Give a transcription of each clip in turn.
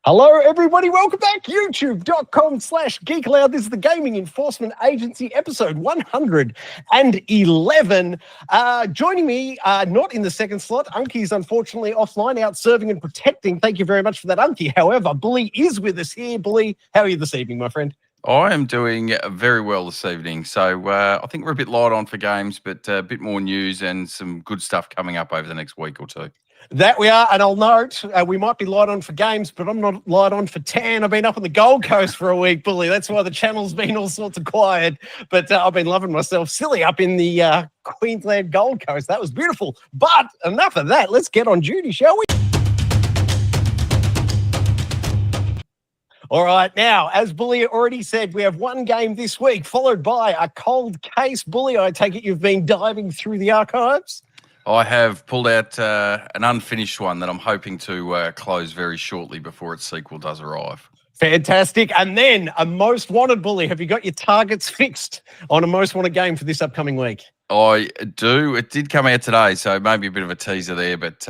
Hello, everybody. Welcome back. YouTube.com/Geek Aloud. This is the Gaming Enforcement Agency, episode 111. Joining me, not in the second slot, Unky is unfortunately offline, out serving and protecting. Thank you very much for that, Unky. However, Bully is with us here. Bully, how are you this evening, my friend? I am doing very well this evening. So I think we're a bit light on for games, but a bit more news and some good stuff coming up over the next week or two. That we are, and I'll note we might be light on for games, but I'm not light on for tan. I've been up on the Gold Coast for a week, Bully. That's why the channel's been all sorts of quiet. But I've been loving myself silly up in the Queensland Gold Coast. That was beautiful. But enough of that. Let's get on duty, shall we? All right, now, as Bully already said, we have one game this week, followed by a cold case. Bully, I take it you've been diving through the archives? I have pulled out an unfinished one that I'm hoping to close very shortly before its sequel does arrive. Fantastic. And then a most wanted, Bully. Have you got your targets fixed on a most wanted game for this upcoming week? I do. It did come out today, so maybe a bit of a teaser there, but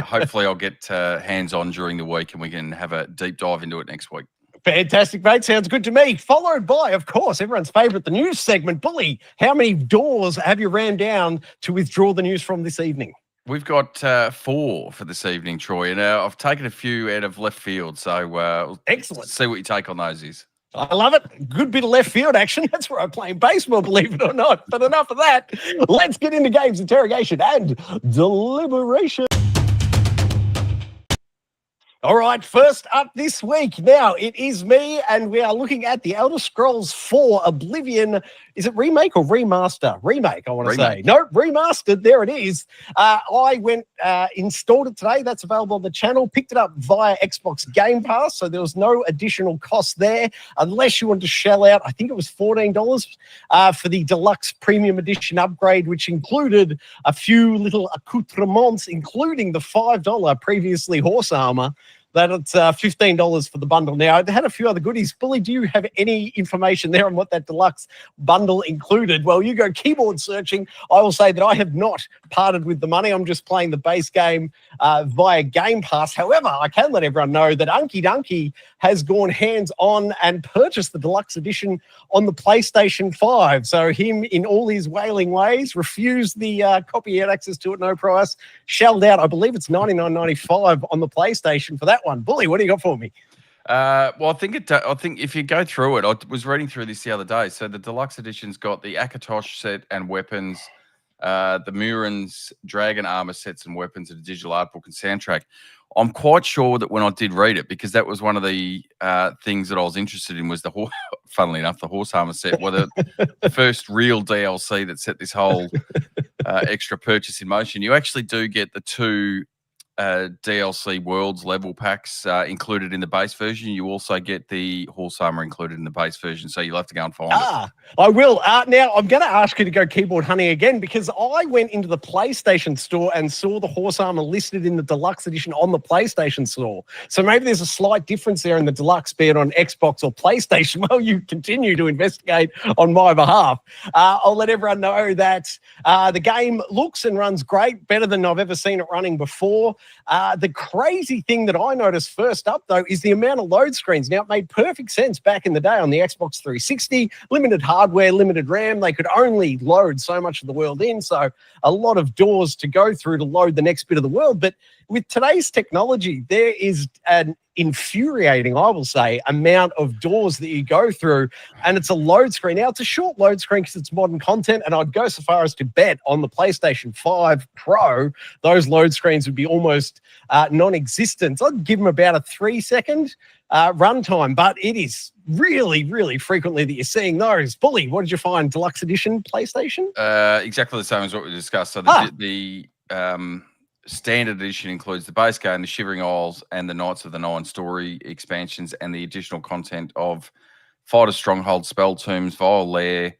hopefully I'll get hands-on during the week and we can have a deep dive into it next week. Fantastic, mate. Sounds good to me. Followed by, of course, everyone's favourite, the news segment. Bully, how many doors have you ran down to withdraw the news from this evening? We've got 4 for this evening, Troy, and I've taken a few out of left field, so excellent. See what your take on those is. I love it. Good bit of left field action. That's where I'm playing baseball, believe it or not. But enough of that. Let's get into games, interrogation, and deliberation. All right, first up this week. Now, it is me, and we are looking at the Elder Scrolls 4 Oblivion. Is it remake or remaster? Remake, I want to say. No, remastered. There it is. I went, installed it today. That's available on the channel. Picked it up via Xbox Game Pass, so there was no additional cost there, unless you want to shell out, I think it was $14 for the Deluxe Premium Edition upgrade, which included a few little accoutrements, including the $5 previously horse armor. That's $15 for the bundle. Now, they had a few other goodies. Bully, do you have any information there on what that deluxe bundle included? Well, you go keyboard searching. I will say that I have not parted with the money. I'm just playing the base game via Game Pass. However, I can let everyone know that Unky Dunky has gone hands-on and purchased the deluxe edition on the PlayStation 5. So him, in all his wailing ways, refused the copy, had access to it, no price, shelled out, I believe it's $99.95 on the PlayStation for that one. Bully, what do you got for me? Well, I think if you go through it, I was reading through this the other day. So the deluxe edition's got the Akatosh set and weapons, the Murin's dragon armor sets and weapons, and a digital art book and soundtrack. I'm quite sure that when I did read it, because that was one of the things that I was interested in, was the funnily enough, the horse armor set, whether the first real DLC that set this whole extra purchase in motion. You actually do get the 2 DLC Worlds level packs included in the base version. You also get the horse armor included in the base version, so you'll have to go and find it. I will. Now, I'm going to ask you to go keyboard hunting again, because I went into the PlayStation store and saw the horse armor listed in the deluxe edition on the PlayStation store. So maybe there's a slight difference there in the deluxe, be it on Xbox or PlayStation. Well, you continue to investigate on my behalf. I'll let everyone know that the game looks and runs great, better than I've ever seen it running before. The crazy thing that I noticed first up, though, is the amount of load screens. Now, it made perfect sense back in the day on the Xbox 360. Limited hardware, limited RAM. They could only load so much of the world in, so a lot of doors to go through to load the next bit of the world. But with today's technology, there is an infuriating, I will say, amount of doors that you go through, and it's a load screen. Now, it's a short load screen because it's modern content, and I'd go so far as to bet on the PlayStation 5 Pro, those load screens would be almost non-existent. I'd give them about a 3-second runtime, but it is really, really frequently that you're seeing those. Bully, what did you find? Deluxe edition PlayStation? Exactly the same as what we discussed. So the standard edition includes the base game, the Shivering Isles, and the Knights of the Nine story expansions, and the additional content of Fighter's Stronghold, Spell Tombs, Vile Lair,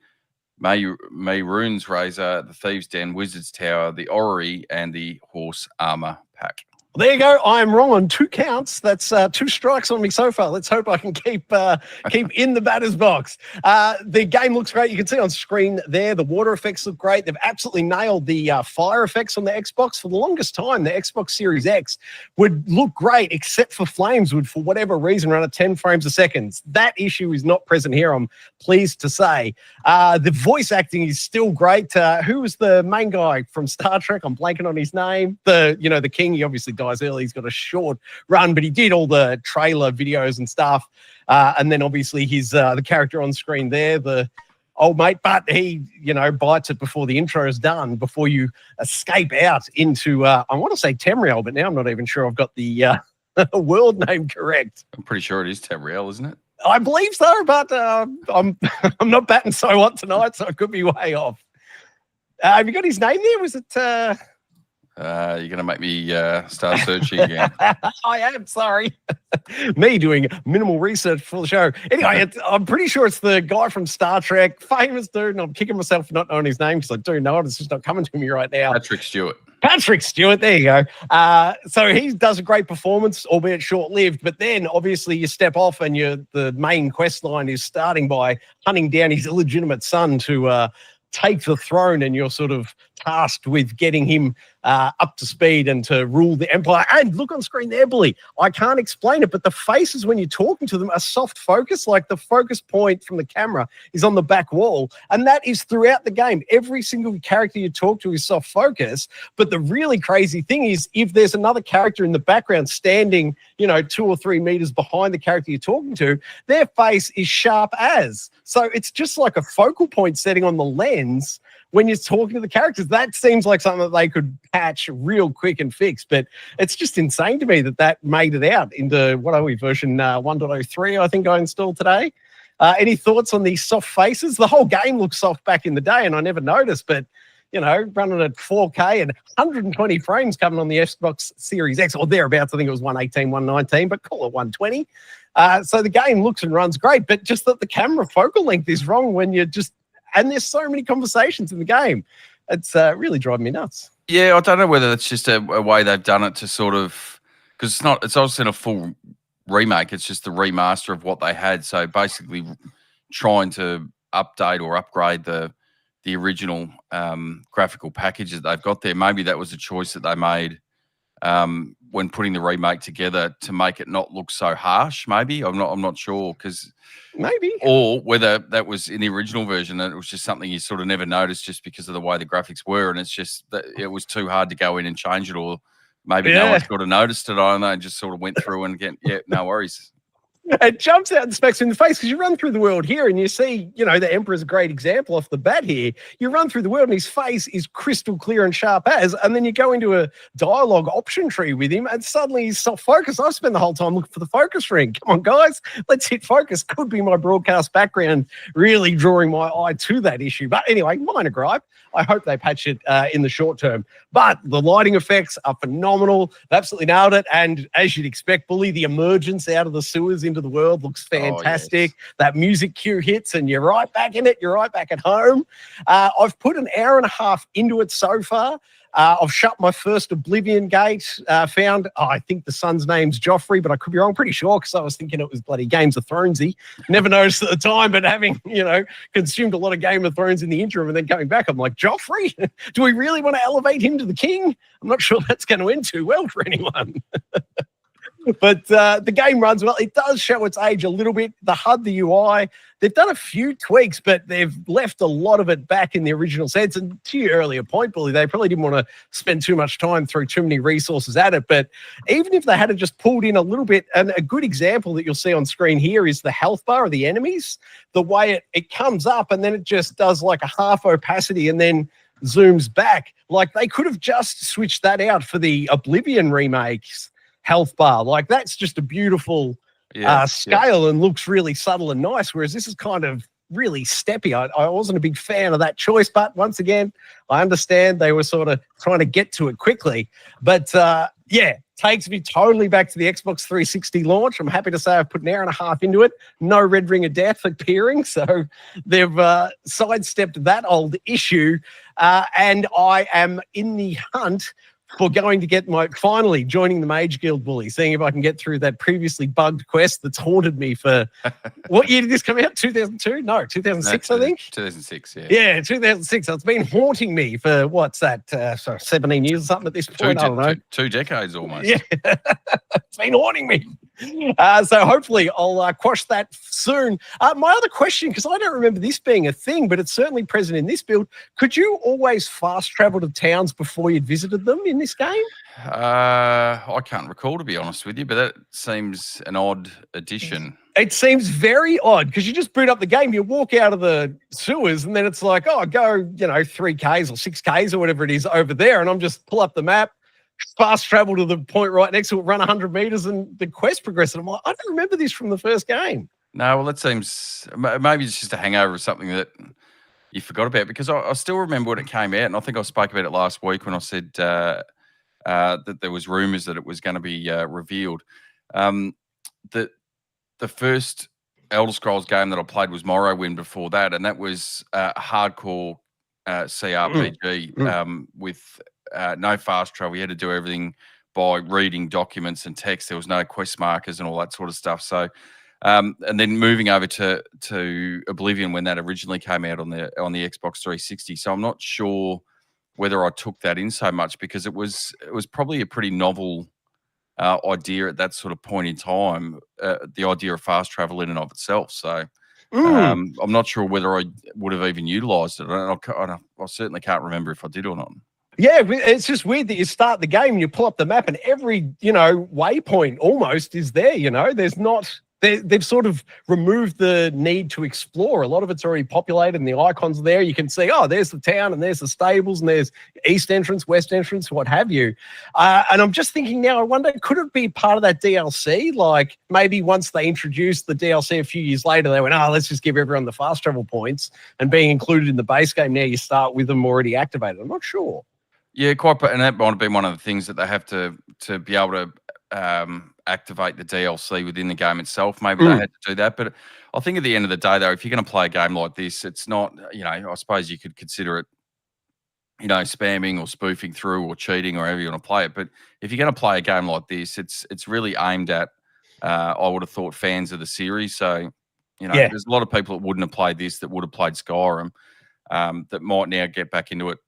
Mayrune's Razor, the Thieves' Den, Wizard's Tower, the Orrery, and the Horse Armor pack. There you go. I am wrong on 2 counts. That's 2 strikes on me so far. Let's hope I can keep in the batter's box. The game looks great. You can see on screen there, the water effects look great. They've absolutely nailed the fire effects on the Xbox. For the longest time, the Xbox Series X would look great, except for flames would, for whatever reason, run at 10 frames a second. That issue is not present here, I'm pleased to say. The voice acting is still great. Who was the main guy from Star Trek? I'm blanking on his name. The king, he obviously died early. He's got a short run, but he did all the trailer videos and stuff. And then obviously he's the character on screen there, the old mate, but he, bites it before the intro is done, before you escape out into, I want to say Tamriel, but now I'm not even sure I've got the world name correct. I'm pretty sure it is Tamriel, isn't it? I believe so, but I'm not batting so hot tonight, so I could be way off. Have you got his name there? Was it... You're going to make me start searching again. I am, sorry. Me doing minimal research for the show. Anyway, I'm pretty sure it's the guy from Star Trek, famous dude, and I'm kicking myself for not knowing his name because I do know it. It's just not coming to me right now. Patrick Stewart, there you go. So he does a great performance, albeit short-lived, but then obviously you step off and the main quest line is starting by hunting down his illegitimate son to take the throne, and you're sort of tasked with getting him up to speed and to rule the empire. And look on screen there, Billy. I can't explain it, but the faces when you're talking to them are soft focus. Like the focus point from the camera is on the back wall, and that is throughout the game. Every single character you talk to is soft focus. But the really crazy thing is, if there's another character in the background standing, 2 or 3 meters behind the character you're talking to, their face is sharp as. So it's just like a focal point setting on the lens when you're talking to the characters. That seems like something that they could patch real quick and fix, but it's just insane to me that made it out into, what are we, version 1.03, I think I installed today. Any thoughts on these soft faces? The whole game looks soft back in the day, and I never noticed, but, running at 4K and 120 frames coming on the Xbox Series X, or thereabouts. I think it was 118, 119, but call it 120. So the game looks and runs great, but just that the camera focal length is wrong when you're just... And there's so many conversations in the game. It's really driving me nuts. Yeah, I don't know whether it's just a way they've done it to sort of, because it's obviously not a full remake. It's just the remaster of what they had. So basically trying to update or upgrade the original graphical package that they've got there. Maybe that was a choice that they made when putting the remake together to make it not look so harsh. Maybe I'm not sure, because maybe, or whether that was in the original version and it was just something you sort of never noticed just because of the way the graphics were, and it's just that it was too hard to go in and change it, or maybe no one sort of noticed it. I don't know, and just sort of went through and no worries. It jumps out and smacks in the face because you run through the world here and you see, the Emperor's a great example off the bat here. You run through the world and his face is crystal clear and sharp as, and then you go into a dialogue option tree with him and suddenly he's soft focus. I've spent the whole time looking for the focus ring. Come on, guys, let's hit focus. Could be my broadcast background really drawing my eye to that issue. But anyway, minor gripe. I hope they patch it in the short term. But the lighting effects are phenomenal. They absolutely nailed it. And as you'd expect, Bully, the emergence out of the sewers into the world looks fantastic. Oh, yes. That music cue hits and you're right back in it. You're right back at home. I've put an hour and a half into it so far. I've shut my first Oblivion gate, found, I think the son's name's Joffrey, but I could be wrong, pretty sure, because I was thinking it was bloody Games of Thronesy. Never noticed at the time, but having, consumed a lot of Game of Thrones in the interim and then coming back, I'm like, Joffrey? Do we really want to elevate him to the king? I'm not sure that's going to end too well for anyone. But the game runs well. It does show its age a little bit. The HUD, the UI, they've done a few tweaks, but they've left a lot of it back in the original sense. And to your earlier point, Bully, they probably didn't want to spend too much time, throw too many resources at it. But even if they had just pulled in a little bit, and a good example that you'll see on screen here is the health bar of the enemies. The way it comes up and then it just does like a half opacity and then zooms back. Like they could have just switched that out for the Oblivion remakes. Health bar, like that's just a beautiful scale and looks really subtle and nice, whereas this is kind of really steppy. I wasn't a big fan of that choice, but once again, I understand they were sort of trying to get to it quickly. But takes me totally back to the Xbox 360 launch. I'm happy to say I've put an hour and a half into it. No red ring of death appearing, so they've sidestepped that old issue. And I am in the hunt for going to get finally joining the Mage Guild bully, seeing if I can get through that previously bugged quest that's haunted me for what year did this come out? 2002? No, 2006, I think. 2006, yeah. Yeah, 2006. So it's been haunting me for what's that? 17 years or something at this point. I don't know. 2 decades almost. Yeah, it's been haunting me. So hopefully I'll quash that soon. My other question, because I don't remember this being a thing, but it's certainly present in this build. Could you always fast travel to towns before you'd visited them in this game? I can't recall, to be honest with you, but that seems an odd addition. It seems very odd because you just boot up the game, you walk out of the sewers, and then it's like, oh, go, 3Ks or 6Ks or whatever it is over there, and I'm just pull up the map, fast travel to the point right next to it, run 100 meters, and the quest progresses. I'm like, I don't remember this from the first game. No, well, that seems maybe it's just a hangover of something that you forgot about, because I still remember when it came out, and I think I spoke about it last week when I said that there was rumors that it was going to be revealed. That the first Elder Scrolls game that I played was Morrowind before that, and that was a hardcore CRPG with no fast travel. You had to do everything by reading documents and text. There was no quest markers and all that sort of stuff. So, and then moving over to Oblivion when that originally came out on the Xbox 360. So I'm not sure whether I took that in so much, because it was probably a pretty novel idea at that sort of point in time, the idea of fast travel in and of itself. So I'm not sure whether I would have even utilized it. I certainly can't remember if I did or not. Yeah, it's just weird that you start the game and you pull up the map and every, waypoint almost is there, There's not... They've sort of removed the need to explore. A lot of it's already populated and the icons are there. You can see, oh, there's the town and there's the stables and there's east entrance, west entrance, what have you. And I'm just thinking now, I wonder, could it be part of that DLC? Like maybe once they introduced the DLC a few years later, they went, let's just give everyone the fast travel points, and being included in the base game, now you start with them already activated. I'm not sure. Yeah, quite. And that might have been one of the things that they have to be able to activate the DLC within the game itself. Maybe they had to do that. But I think at the end of the day, though, if you're going to play a game like this, it's not, I suppose you could consider it, spamming or spoofing through or cheating or however you want to play it. But if you're going to play a game like this, it's really aimed at, I would have thought, fans of the series. So, there's a lot of people that wouldn't have played this, that would have played Skyrim, that might now get back into it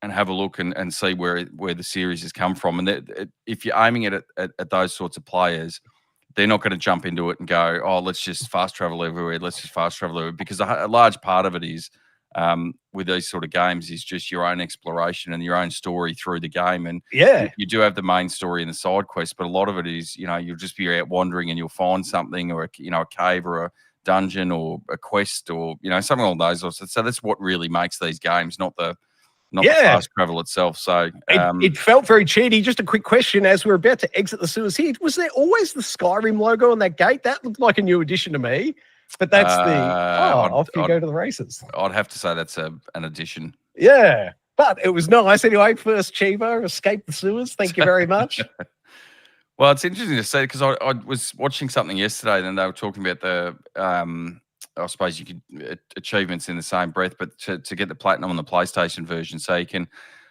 and have a look and see where the series has come from. And if you're aiming it at those sorts of players, they're not going to jump into it and go, oh, let's just fast travel everywhere. Let's just fast travel everywhere. Because a large part of it is, with these sort of games, is just your own exploration and your own story through the game. And you do have the main story and the side quest, but a lot of it is, you'll just be out wandering and you'll find something, or a cave or a dungeon or a quest or, something along those lines. So that's what really makes these games, not the fast travel itself. So it felt very cheaty. Just a quick question, as we're about to exit the sewers here, was there always the Skyrim logo on that gate? That looked like a new addition to me, but that's off you go to the races. I'd have to say that's an addition. Yeah, but it was nice anyway. First Chivo escaped the sewers. Thank you very much. Well, it's interesting to say, because I was watching something yesterday and they were talking about the I suppose you could achievements in the same breath, but to get the platinum on the PlayStation version, so you can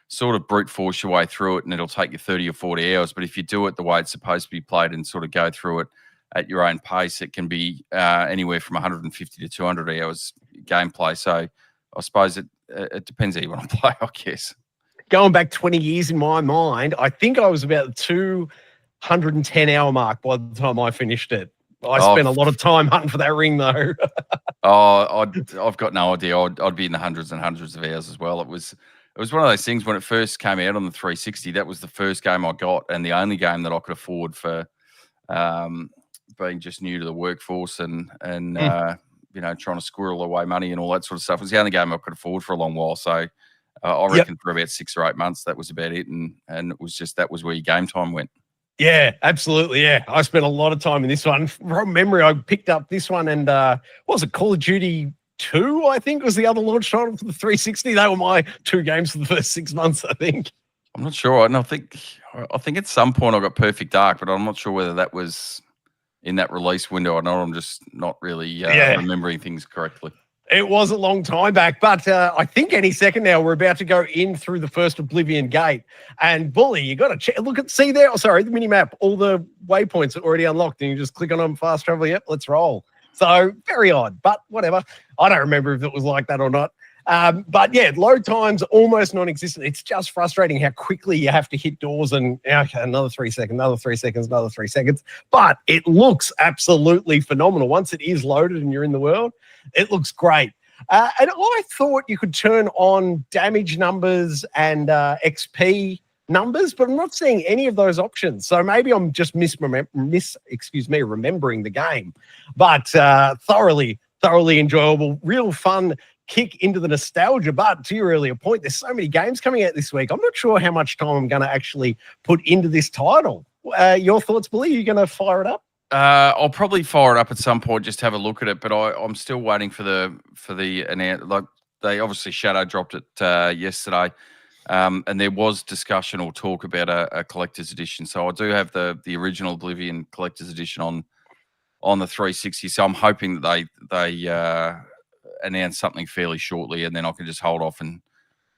sort of brute force your way through it, and it'll take you 30 or 40 hours. But if you do it the way it's supposed to be played and sort of go through it at your own pace, it can be anywhere from 150 to 200 hours gameplay. So I suppose it depends how you want to play, I guess. Going back 20 years in my mind, I think I was about the 210-hour mark by the time I finished it. I spent a lot of time hunting for that ring, though. I've got no idea. I'd be in the hundreds and hundreds of hours as well. It was one of those things when it first came out on the 360. That was the first game I got, and the only game that I could afford for being just new to the workforce and trying to squirrel away money and all that sort of stuff. It was the only game I could afford for a long while. So I reckon for about 6 or 8 months, that was about it, and it was just, that was where your game time went. Yeah, absolutely. Yeah, I spent a lot of time in this one. From memory, I picked up this one and what was it, Call of Duty 2, I think was the other launch title for the 360. They were my 2 games for the first 6 months, I think. I'm not sure. I think at some point I got Perfect Dark, but I'm not sure whether that was in that release window or not. I'm just not really remembering things correctly. It was a long time back, but I think any second now we're about to go in through the first Oblivion gate. And Bully, you got to look at, see there, sorry, the mini map, all the waypoints are already unlocked, and you just click on them, fast travel, yep, let's roll. So very odd, but whatever. I don't remember if it was like that or not. But yeah, load times almost non-existent. It's just frustrating how quickly you have to hit doors and okay, another 3 seconds, another 3 seconds, another 3 seconds. But it looks absolutely phenomenal. Once it is loaded and you're in the world, it looks great. And I thought you could turn on damage numbers and XP numbers, but I'm not seeing any of those options. So maybe I'm just remembering the game. But thoroughly enjoyable, real fun kick into the nostalgia. But to your earlier point, there's so many games coming out this week. I'm not sure how much time I'm going to actually put into this title. Your thoughts, Billy? Are you going to fire it up? I'll probably fire it up at some point, just have a look at it. But I'm still waiting for the like they obviously shadow dropped it yesterday, and there was discussion or talk about a collector's edition. So I do have the original Oblivion collector's edition on the 360. So I'm hoping that they announce something fairly shortly, and then I can just hold off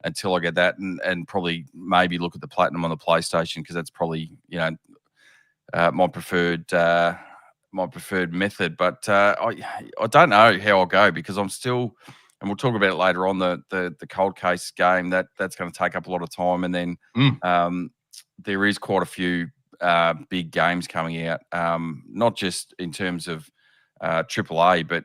until I get that, and probably maybe look at the Platinum on the PlayStation, because that's probably my preferred method. But I don't know how I'll go, because I'm still, and we'll talk about it later on, the cold case game that's going to take up a lot of time, and then there is quite a few big games coming out, not just in terms of AAA, but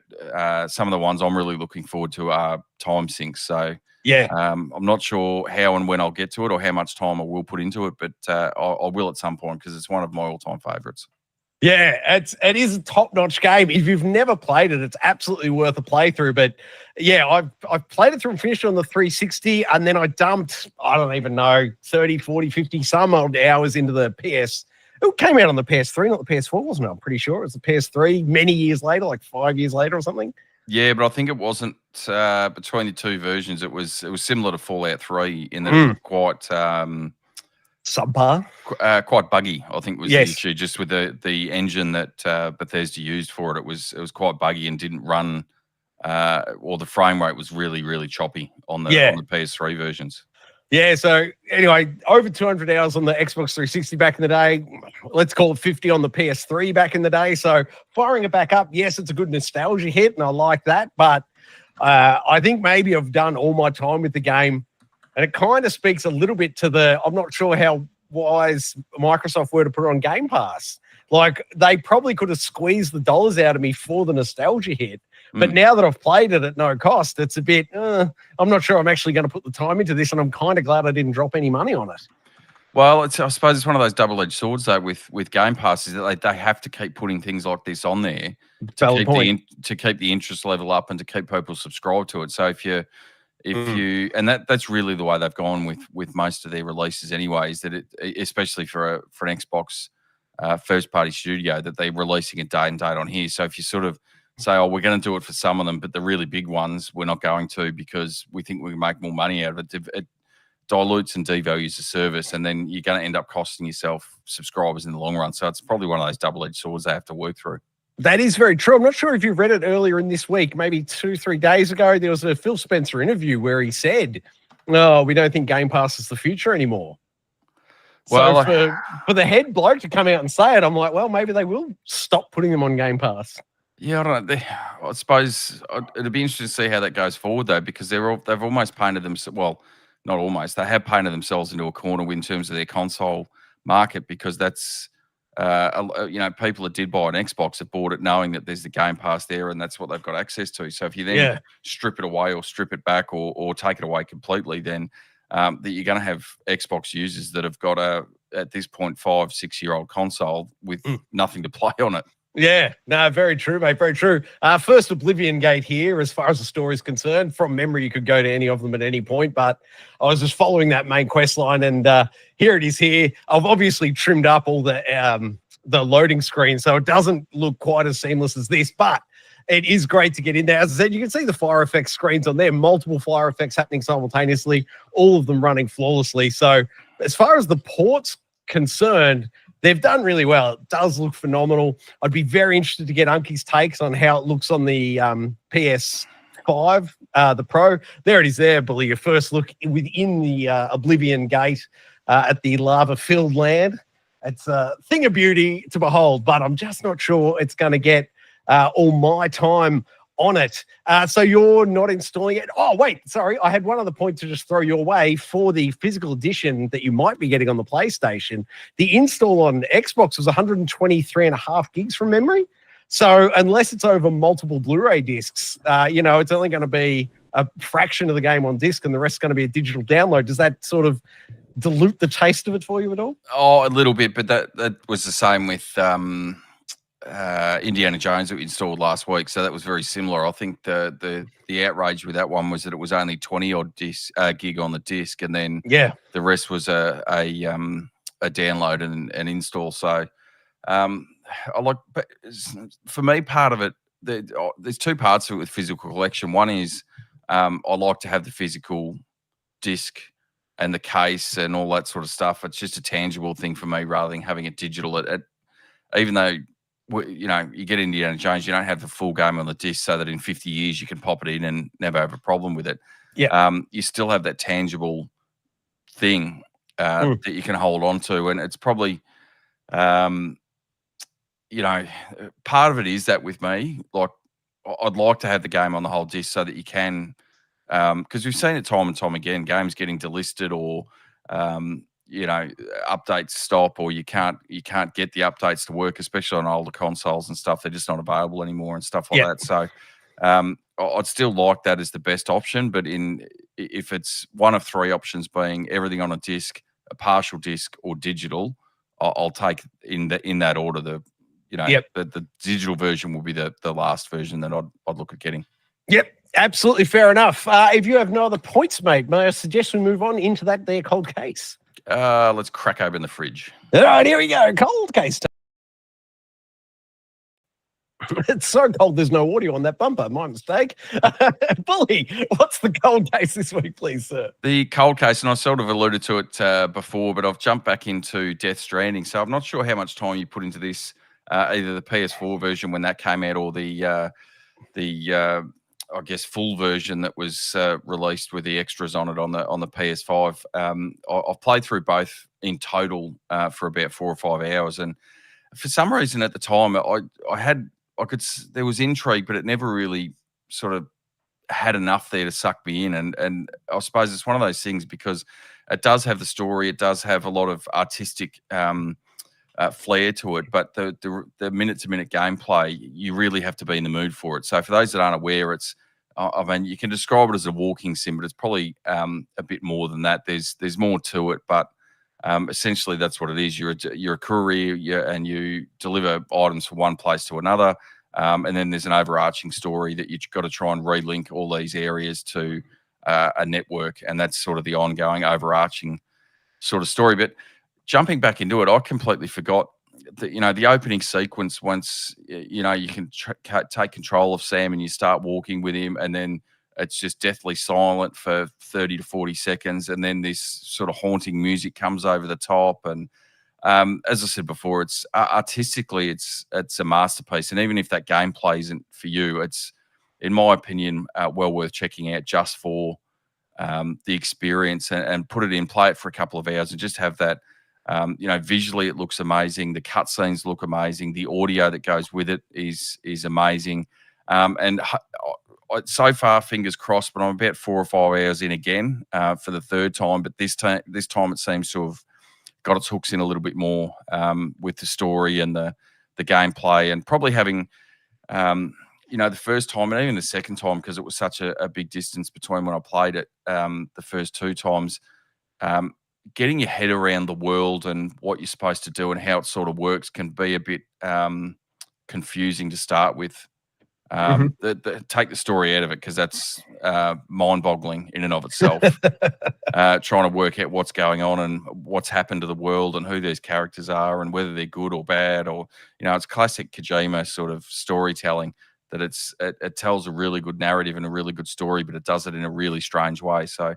some of the ones I'm really looking forward to are time sinks. So yeah, I'm not sure how and when I'll get to it, or how much time I will put into it, but I will at some point, because it's one of my all-time favorites. Yeah, it is a top-notch game. If you've never played it, it's absolutely worth a playthrough. But yeah, I've played it through and finished on the 360, and then I dumped, I don't even know, 30, 40, 50, some odd hours into the PS. It came out on the PS3, not the PS4, wasn't it? I'm pretty sure it was the PS3 many years later, like 5 years later or something. Yeah, but I think it wasn't between the two versions. It was similar to Fallout 3 in that it was quite subpar, quite buggy. I think was yes. the issue, just with the engine that Bethesda used for it. It was quite buggy and didn't run, or the frame rate was really, really choppy on the PS3 versions. Yeah, so anyway, over 200 hours on the Xbox 360 back in the day. Let's call it 50 on the PS3 back in the day. So firing it back up, yes, it's a good nostalgia hit, and I like that. But I think maybe I've done all my time with the game, and it kind of speaks a little bit to I'm not sure how wise Microsoft were to put it on Game Pass. Like, they probably could have squeezed the dollars out of me for the nostalgia hit. But now that I've played it at no cost, it's a bit, I'm not sure I'm actually going to put the time into this, and I'm kind of glad I didn't drop any money on it. Well, I suppose it's one of those double-edged swords, though, with Game Pass, is that they have to keep putting things like this on there to keep the interest level up and to keep people subscribed to it. So if you and that's really the way they've gone with most of their releases anyway, is that it, especially for an Xbox first-party studio, that they're releasing a day and date on here. So if you sort of say, oh, we're going to do it for some of them, but the really big ones we're not going to, because we think we can make more money out of it. It dilutes and devalues the service, and then you're going to end up costing yourself subscribers in the long run. So it's probably one of those double-edged swords they have to work through. That is very true. I'm not sure if you read it earlier in this week, maybe 2-3 days ago. There was a Phil Spencer interview where he said, no, we don't think Game Pass is the future anymore. Well, so for the head bloke to come out and say it, I'm like, well, maybe they will stop putting them on Game Pass. Yeah, I don't know. I suppose it'd be interesting to see how that goes forward, though, because they've almost painted themselves. Well, not almost. They have painted themselves into a corner in terms of their console market, because that's people that did buy an Xbox have bought it knowing that there's the Game Pass there, and that's what they've got access to. So if you then strip it away, or strip it back, or take it away completely, then that you're going to have Xbox users that have got at this point 5-6 year old console with nothing to play on it. Yeah, no, very true, mate, very true. First Oblivion gate here, as far as the story is concerned. From memory, you could go to any of them at any point, but I was just following that main quest line, and here it is here. I've obviously trimmed up all the loading screen, so it doesn't look quite as seamless as this, but it is great to get in there. As I said, you can see the fire effects screens on there, multiple fire effects happening simultaneously, all of them running flawlessly. So as far as the port's concerned, they've done really well. It does look phenomenal. I'd be very interested to get Unky's takes on how it looks on the PS4 PS5, the Pro. There it is there, Billy. Your first look within the Oblivion gate at the lava-filled land. It's a thing of beauty to behold, but I'm just not sure it's going to get all my time on it. So you're not installing it. Oh, wait, sorry. I had one other point to just throw your way for the physical edition that you might be getting on the PlayStation. The install on Xbox was 123.5 gigs from memory. So unless it's over multiple Blu-ray discs, it's only going to be a fraction of the game on disc and the rest is going to be a digital download. Does that sort of dilute the taste of it for you at all? Oh, a little bit, but that was the same with Indiana Jones that we installed last week, so that was very similar. I think the outrage with that one was that it was only 20 odd gig on the disc, and then the rest was a download and an install. So I like, but for me, part of it, there's two parts to it with physical collection. One is I like to have the physical disc and the case and all that sort of stuff. It's just a tangible thing for me rather than having it digital. Even though you get Indiana Jones, you don't have the full game on the disc, so that in 50 years you can pop it in and never have a problem with it. Yeah, you still have that tangible thing that you can hold on to, and it's probably part of it is that with me, like I'd like to have the game on the whole disc so that you can. Because we've seen it time and time again, games getting delisted or updates stop, or you can't get the updates to work, especially on older consoles and stuff. They're just not available anymore and stuff like that. So I'd still like that as the best option, but if it's one of three options being everything on a disc, a partial disc, or digital, I'll take in that order. The digital version will be the last version that I'd look at getting. Yep, absolutely fair enough. If you have no other points, mate, may I suggest we move on into that there cold case? Let's crack open the fridge. All right, here we go. Cold case. It's so cold there's no audio on that bumper. My mistake. Bully, what's the cold case this week, please, sir? The cold case, and I sort of alluded to it before, but I've jumped back into Death Stranding, so I'm not sure how much time you put into this, either the PS4 version when that came out or the I guess full version that was released with the extras on it on the PS5. I've played through both in total for about 4 or 5 hours, and for some reason at the time there was intrigue, but it never really sort of had enough there to suck me in. And I suppose it's one of those things because it does have the story, it does have a lot of artistic flair to it, but the minute-to-minute gameplay, you really have to be in the mood for it. So for those that aren't aware, you can describe it as a walking sim, but it's probably a bit more than that. There's more to it, but essentially that's what it is. You're a courier, and you deliver items from one place to another, and then there's an overarching story that you've got to try and relink all these areas to a network, and that's sort of the ongoing overarching sort of story. But jumping back into it, I completely forgot that, the opening sequence, once, you can take control of Sam and you start walking with him, and then it's just deathly silent for 30 to 40 seconds. And then this sort of haunting music comes over the top. And as I said before, it's artistically, it's a masterpiece. And even if that gameplay isn't for you, it's, in my opinion, well worth checking out just for the experience, and put it in, play it for a couple of hours and just have that. Visually it looks amazing. The cutscenes look amazing. The audio that goes with it is amazing. And so far, fingers crossed, but I'm about 4 or 5 hours in again for the third time. But this time it seems to have got its hooks in a little bit more with the story and the gameplay, and probably having the first time and even the second time, because it was such a big distance between when I played it the first 2 times. Getting your head around the world and what you're supposed to do and how it sort of works can be a bit confusing to start with. Take the story out of it, because that's mind-boggling in and of itself. Trying to work out what's going on and what's happened to the world and who these characters are and whether they're good or bad, or it's classic Kojima sort of storytelling, that it tells a really good narrative and a really good story, but it does it in a really strange way. So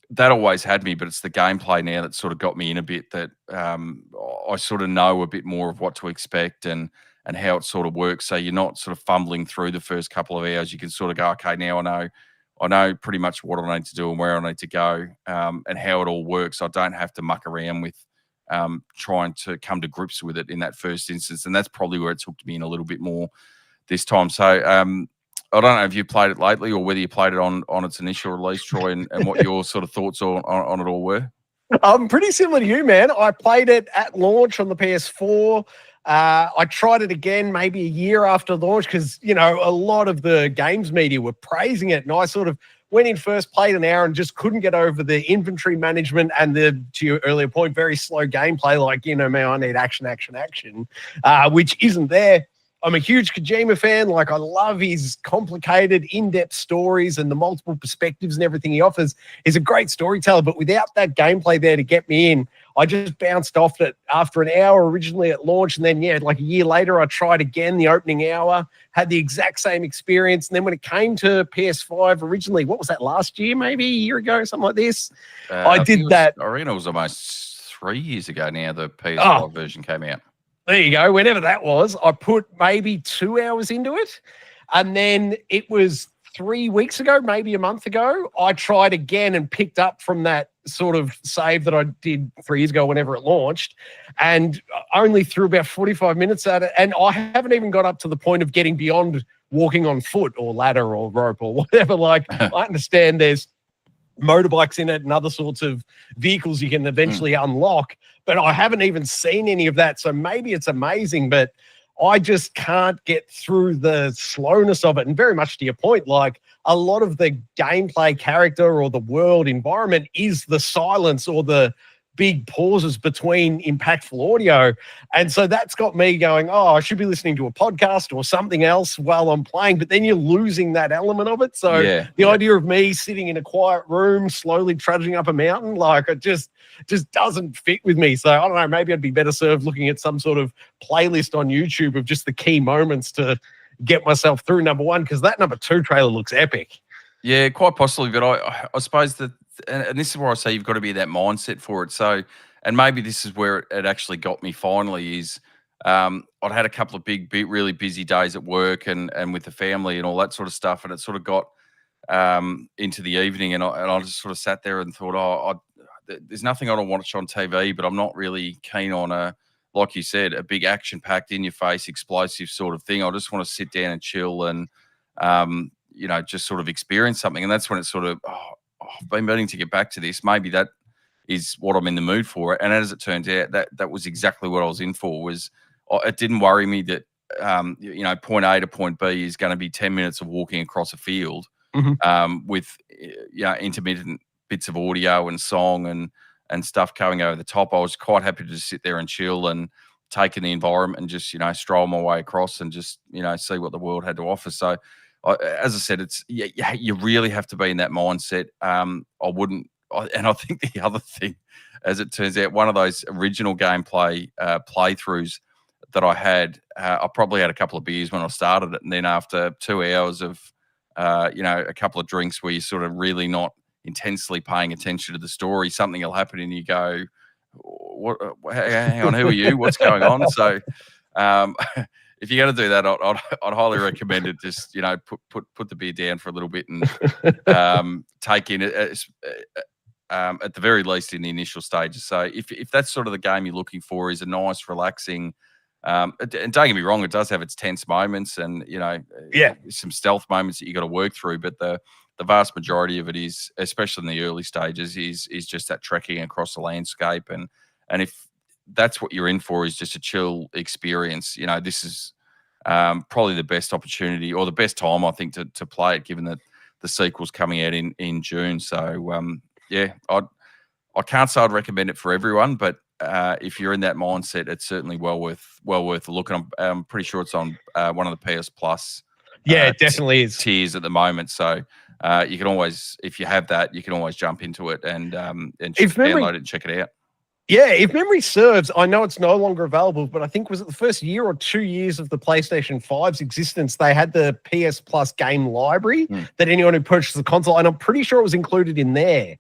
that always had me, but it's the gameplay now that sort of got me in a bit, that I sort of know a bit more of what to expect, and and how it sort of works. So you're not sort of fumbling through the first couple of hours. You can sort of go, okay, now I know pretty much what I need to do and where I need to go, and how it all works. I don't have to muck around with trying to come to grips with it in that first instance. And that's probably where it's hooked me in a little bit more this time. So I don't know if you played it lately or whether you played it on its initial release, Troy, and what your sort of thoughts on it all were. I'm pretty similar to you, man. I played it at launch on the PS4. I tried it again maybe a year after launch because, you know, a lot of the games media were praising it. And I sort of went in first, played an hour and just couldn't get over the inventory management and to your earlier point, very slow gameplay. Like, you know, man, I need action, which isn't there. I'm a huge Kojima fan. Like, I love his complicated, in-depth stories and the multiple perspectives and everything he offers. He's a great storyteller, but without that gameplay there to get me in, I just bounced off it after an hour originally at launch. And then, yeah, like a year later, I tried again the opening hour, had the exact same experience. And then when it came to PS5 originally, what was that, last year, maybe a year ago, something like this? I did that. Arena was almost 3 years ago now, the PS5 version came out. There you go. Whenever that was, I put maybe 2 hours into it. And then it was 3 weeks ago, maybe a month ago, I tried again and picked up from that sort of save that I did 3 years ago whenever it launched, and only threw about 45 minutes at it. And I haven't even got up to the point of getting beyond walking on foot or ladder or rope or whatever. Like, I understand there's motorbikes in it and other sorts of vehicles you can eventually unlock, but I haven't even seen any of that. So maybe it's amazing, but I just can't get through the slowness of it. And very much to your point, like, a lot of the gameplay character or the world environment is the silence or the big pauses between impactful audio. And so that's got me going, oh, I should be listening to a podcast or something else while I'm playing, but then you're losing that element of it. So the idea of me sitting in a quiet room, slowly trudging up a mountain, like, it just doesn't fit with me. So I don't know, maybe I'd be better served looking at some sort of playlist on YouTube of just the key moments to get myself through number one, because that number 2 trailer looks epic. Yeah, quite possibly. But I suppose that, and this is where I say you've got to be in that mindset for it. So, and maybe this is where it actually got me finally is I'd had a couple of really busy days at work and with the family and all that sort of stuff. And it sort of got into the evening, and I just sort of sat there and thought, there's nothing I don't watch on TV, but I'm not really keen on like you said, a big action-packed, in-your-face, explosive sort of thing. I just want to sit down and chill and, you know, just sort of experience something. And that's when it's sort of, I've been meaning to get back to this. Maybe that is what I'm in the mood for. And as it turns out, that was exactly what I was in for. It didn't worry me that, you know, point A to point B is going to be 10 minutes of walking across a field with, you know, intermittent bits of audio and song and stuff going over the top. I was quite happy to just sit there and chill and take in the environment and just, you know, stroll my way across and just, you know, see what the world had to offer. So, as I said, you really have to be in that mindset. And I think the other thing, as it turns out, one of those original gameplay playthroughs that I had, I probably had a couple of beers when I started it, and then after 2 hours of, you know, a couple of drinks where you're sort of really not intensely paying attention to the story, something will happen and you go, "What? Hang on, who are you? What's going on?" So, if you're going to do that, I'd highly recommend it. Just, you know, put the beer down for a little bit and take in it at the very least in the initial stages. So if that's sort of the game you're looking for, is a nice, relaxing. And don't get me wrong, it does have its tense moments and, you know, some stealth moments that you got to work through. But the vast majority of it is, especially in the early stages, is just that trekking across the landscape. And if that's what you're in for, is just a chill experience, you know, this is probably the best opportunity or the best time, I think, to play it, given that the sequel's coming out in June. So I can't say I'd recommend it for everyone, but if you're in that mindset, it's certainly well worth a look. And I'm pretty sure it's on one of the PS Plus. Yeah, it definitely is tiers at the moment. So you can always, if you have that, you can always jump into it and download it and check it out. Yeah, if memory serves, I know it's no longer available, but I think was it the first year or 2 years of the PlayStation 5's existence, they had the PS Plus game library that anyone who purchased the console, and I'm pretty sure it was included in there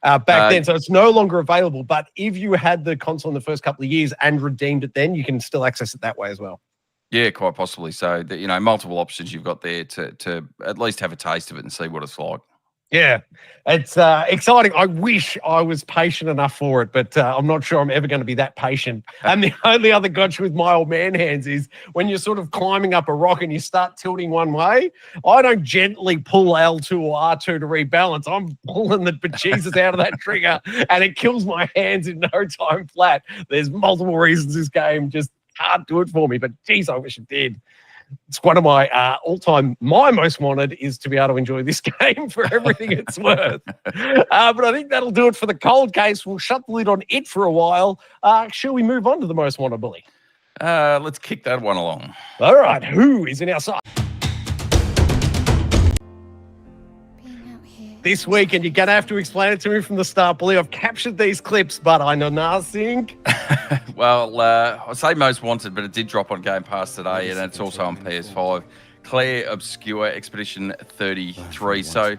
back then. So it's no longer available, but if you had the console in the first couple of years and redeemed it then, you can still access it that way as well. Yeah, quite possibly. So, multiple options you've got there to at least have a taste of it and see what it's like. Yeah, it's exciting. I wish I was patient enough for it, but I'm not sure I'm ever going to be that patient. And the only other gotcha with my old man hands is when you're sort of climbing up a rock and you start tilting one way, I don't gently pull L2 or R2 to rebalance. I'm pulling the bejesus out of that trigger, and it kills my hands in no time flat. There's multiple reasons this game just can't do it for me, but geez, I wish it did. It's one of my my most wanted is to be able to enjoy this game for everything it's worth. But I think that'll do it for the cold case. We'll shut the lid on it for a while. Shall we move on to the most wanted, Billy? Let's kick that one along. All right. Who is in our side this week? And you're going to have to explain it to me from the start, Billy. I've captured these clips, but I know nothing. Well, I say most wanted, but it did drop on Game Pass today, and it's also on PS5. Claire Obscure Expedition 33. So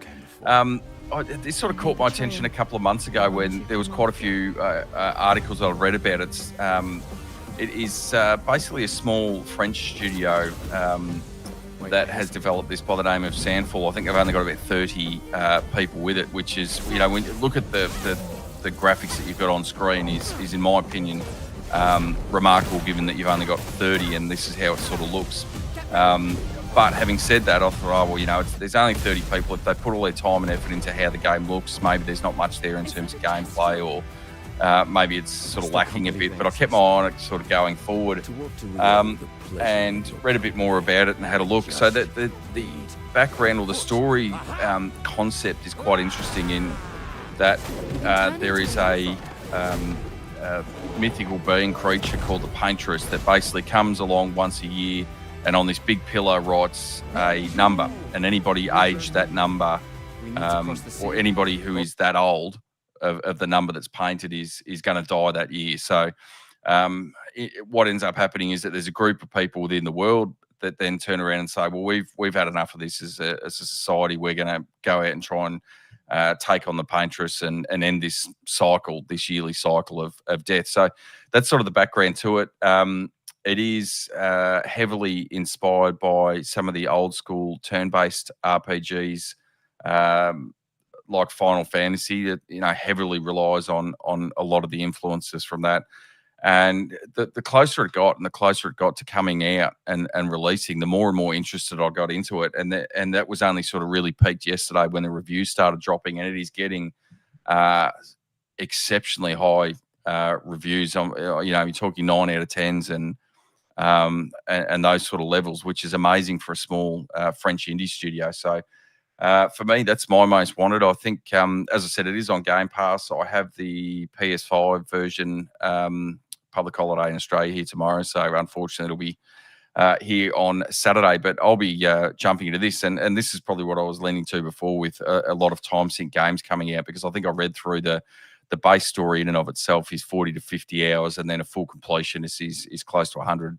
this sort of caught my attention a couple of months ago when there was quite a few articles I read about it. It is basically a small French studio that has developed this by the name of Sandfall. I think they've only got about 30 people with it, which is, when you look at the graphics that you've got on screen is in my opinion, remarkable given that you've only got 30 and this is how it sort of looks. But having said that, I thought, there's only 30 people. If they put all their time and effort into how the game looks, maybe there's not much there in terms of gameplay, or maybe it's sort of lacking a bit. But I kept my eye on it sort of going forward, and read a bit more about it and had a look. So the background or the story concept is quite interesting in that there is a mythical being creature called the Paintress that basically comes along once a year and on this big pillar writes a number, and anybody aged that number or anybody who is that old of the number that's painted is going to die that year. So what ends up happening is that there's a group of people within the world that then turn around and say, well, we've had enough of this as a society. We're going to go out and try and take on the Paintress and end this cycle, this yearly cycle of death. So that's sort of the background to it. It is heavily inspired by some of the old school turn-based RPGs, like Final Fantasy, that heavily relies on a lot of the influences from that. And the closer it got, and the closer it got to coming out and releasing, the more and more interested I got into it. And that was only sort of really peaked yesterday when the reviews started dropping, and it is getting exceptionally high reviews. You're talking 9 out of 10s and those sort of levels, which is amazing for a small French indie studio. So for me, that's my most wanted. I think, as I said, it is on Game Pass. I have the PS5 version. Public holiday in Australia here tomorrow, so unfortunately it'll be here on Saturday, but I'll be jumping into this, and this is probably what I was leaning to before with a lot of time sync games coming out, because I think I read through the base story in and of itself is 40 to 50 hours, and then a full completion is close to 100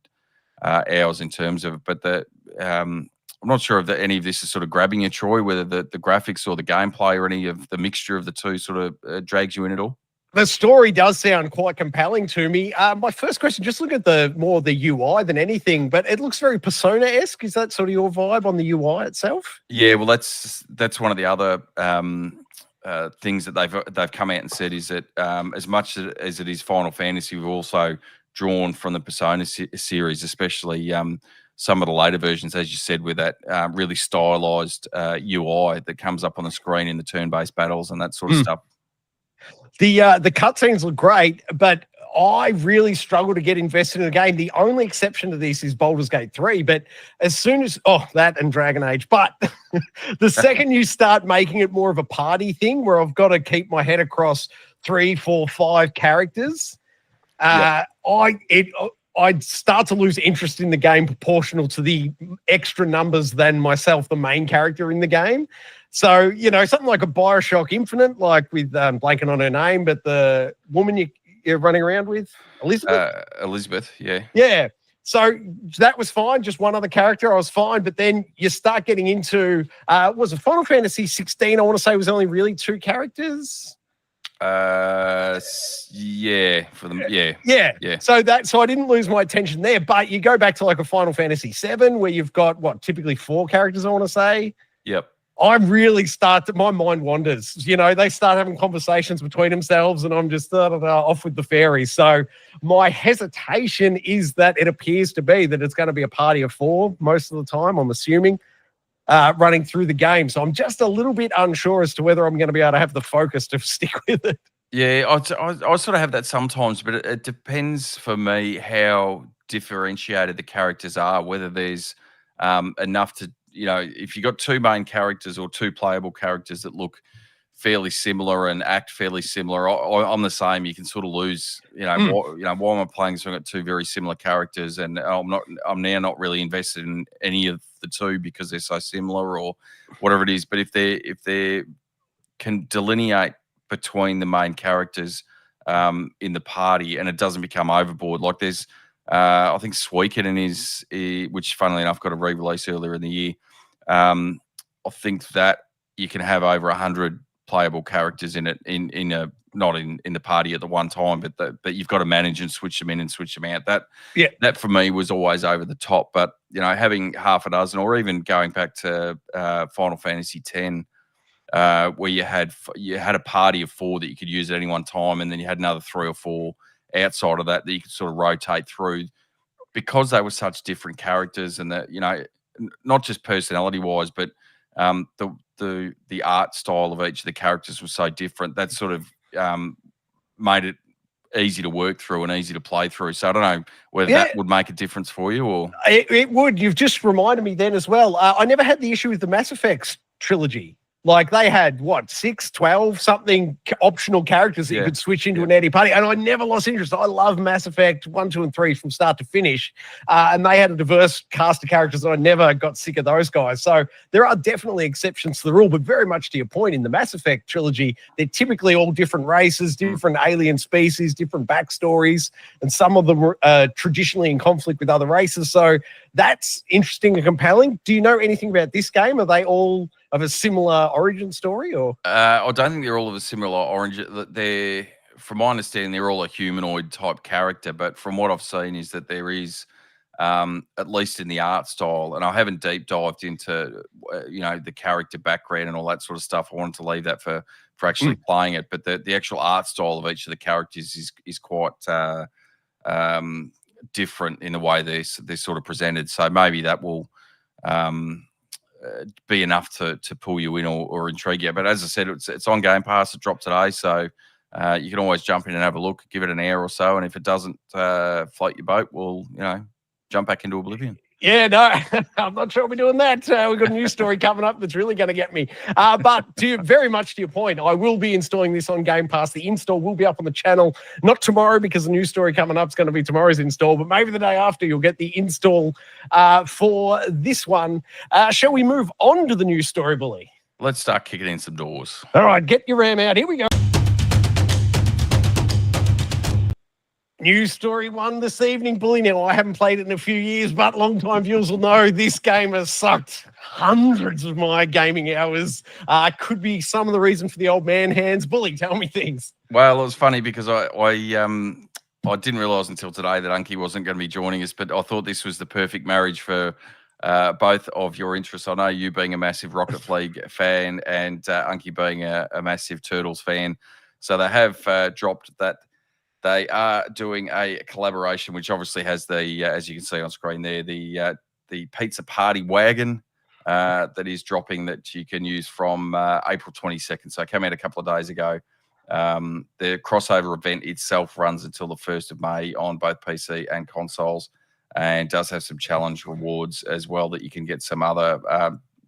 hours in terms of it. But I'm not sure if any of this is sort of grabbing you, Troy, whether the graphics or the gameplay or any of the mixture of the two sort of drags you in at all. The story does sound quite compelling to me. My first question, just look at the UI than anything, but it looks very Persona-esque. Is that sort of your vibe on the UI itself? Yeah, well, that's one of the other things that they've come out and said is that as much as it is Final Fantasy, we've also drawn from the Persona series, especially some of the later versions, as you said, with that really stylized UI that comes up on the screen in the turn-based battles and that sort of stuff. The cutscenes look great, but I really struggle to get invested in the game. The only exception to this is Baldur's Gate 3, but as soon as that and Dragon Age, but the second you start making it more of a party thing where I've got to keep my head across 3, 4, 5 characters, I'd start to lose interest in the game proportional to the extra numbers than myself, the main character in the game. So, something like a BioShock Infinite, like with blanking on her name, but the woman you're running around with, Elizabeth? Elizabeth, yeah. Yeah. So that was fine. Just one other character, I was fine. But then you start getting into, was it Final Fantasy 16? I want to say it was only really 2 characters. Yeah, for them. Yeah. Yeah. So I didn't lose my attention there. But you go back to like a Final Fantasy VII, where you've got typically 4 characters, I want to say. Yep. I really my mind wanders. They start having conversations between themselves, and I'm just off with the fairies. So my hesitation is that it appears to be that it's going to be a party of 4 most of the time, I'm assuming, running through the game. So I'm just a little bit unsure as to whether I'm going to be able to have the focus to stick with it. Yeah, I sort of have that sometimes, but it depends for me how differentiated the characters are, whether there's enough to, if you've got 2 main characters or 2 playable characters that look fairly similar and act fairly similar. I'm the same. You can sort of lose, why am I playing? So I've got 2 very similar characters, and I'm now not really invested in any of the 2 because they're so similar or whatever it is. But if they can delineate between the main characters in the party, and it doesn't become overboard. Like there's, I think Suikoden which funnily enough got a re-release earlier in the year. I think that you can have over 100 playable characters in it, not in the party at the one time, but you've got to manage and switch them in and switch them out. That for me was always over the top. But having half a dozen, or even going back to Final Fantasy X. Where you had a party of 4 that you could use at any one time, and then you had another 3 or 4 outside of that you could sort of rotate through, because they were such different characters, and that not just personality wise, but the art style of each of the characters was so different. That sort of made it easy to work through and easy to play through. So I don't know whether that would make a difference for you, or it would. You've just reminded me then as well. I never had the issue with the Mass Effect trilogy. Like they had 6, 12 something optional characters that you could switch into an any party, and I never lost interest. I love Mass Effect 1, 2, and 3 from start to finish, and they had a diverse cast of characters, and I never got sick of those guys. So there are definitely exceptions to the rule, but very much to your point, in the Mass Effect trilogy, they're typically all different races, different alien species, different backstories, and some of them are traditionally in conflict with other races. So that's interesting and compelling. Do you know anything about this game? Are they all of a similar origin story, or? I don't think they're all of a similar origin. From my understanding, they're all a humanoid type character. But from what I've seen, is that there is, at least in the art style, and I haven't deep dived into, the character background and all that sort of stuff. I wanted to leave that for actually playing it. But the actual art style of each of the characters is quite different in the way they're sort of presented. So maybe that will be enough to pull you in or intrigue you. But as I said, it's on Game Pass. It dropped today, so you can always jump in and have a look, give it an hour or so, and if it doesn't float your boat, we'll jump back into Oblivion. Yeah, no, I'm not sure we're doing that. We've got a news story coming up that's really going to get me. But very much to your point, I will be installing this on Game Pass. The install will be up on the channel, not tomorrow, because the news story coming up is going to be tomorrow's install, but maybe the day after you'll get the install for this one. Shall we move on to the news story, Bully? Let's start kicking in some doors. All right, get your RAM out. Here we go. News story 1 this evening, Bully. Now, I haven't played it in a few years, but long-time viewers will know this game has sucked hundreds of my gaming hours. Could be some of the reason for the old man hands. Bully, tell me things. Well, it was funny because I didn't realise until today that Unky wasn't going to be joining us, but I thought this was the perfect marriage for both of your interests. I know you being a massive Rocket League fan and Unky being a massive Turtles fan. So they have dropped that. They are doing a collaboration, which obviously has the, as you can see on screen there, the Pizza Party Wagon that is dropping, that you can use from April 22nd. So it came out a couple of days ago. The crossover event itself runs until the 1st of May on both PC and consoles, and does have some challenge rewards as well that you can get some other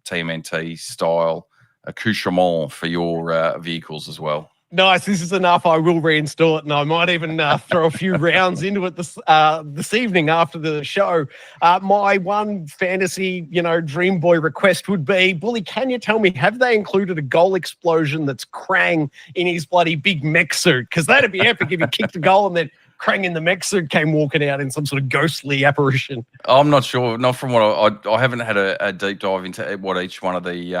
TMNT style accoutrement for your vehicles as well. Nice. This is enough. I will reinstall it, and I might even throw a few rounds into it this evening after the show. My one fantasy, Dream Boy request would be, Bully, can you tell me, have they included a goal explosion that's Krang in his bloody big mech suit? Because that'd be epic if he kicked a goal and then Krang in the mech suit came walking out in some sort of ghostly apparition. I'm not sure. Not from what I haven't had a deep dive into what each one of the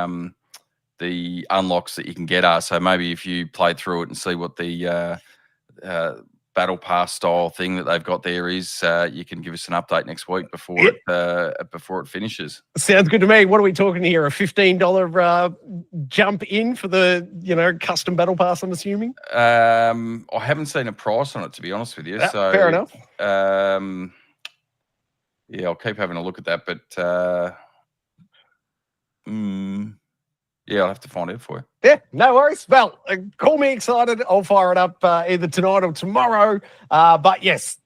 unlocks that you can get are. So maybe if you play through it and see what the battle pass style thing that they've got there is, you can give us an update next week before it finishes. Sounds good to me. What are we talking here? A $15 jump in for the custom battle pass, I'm assuming? I haven't seen a price on it, to be honest with you. So fair enough. Yeah, I'll keep having a look at that, but yeah, I'll have to find it for you. Yeah, no worries. Well, call me excited. I'll fire it up either tonight or tomorrow. But yes,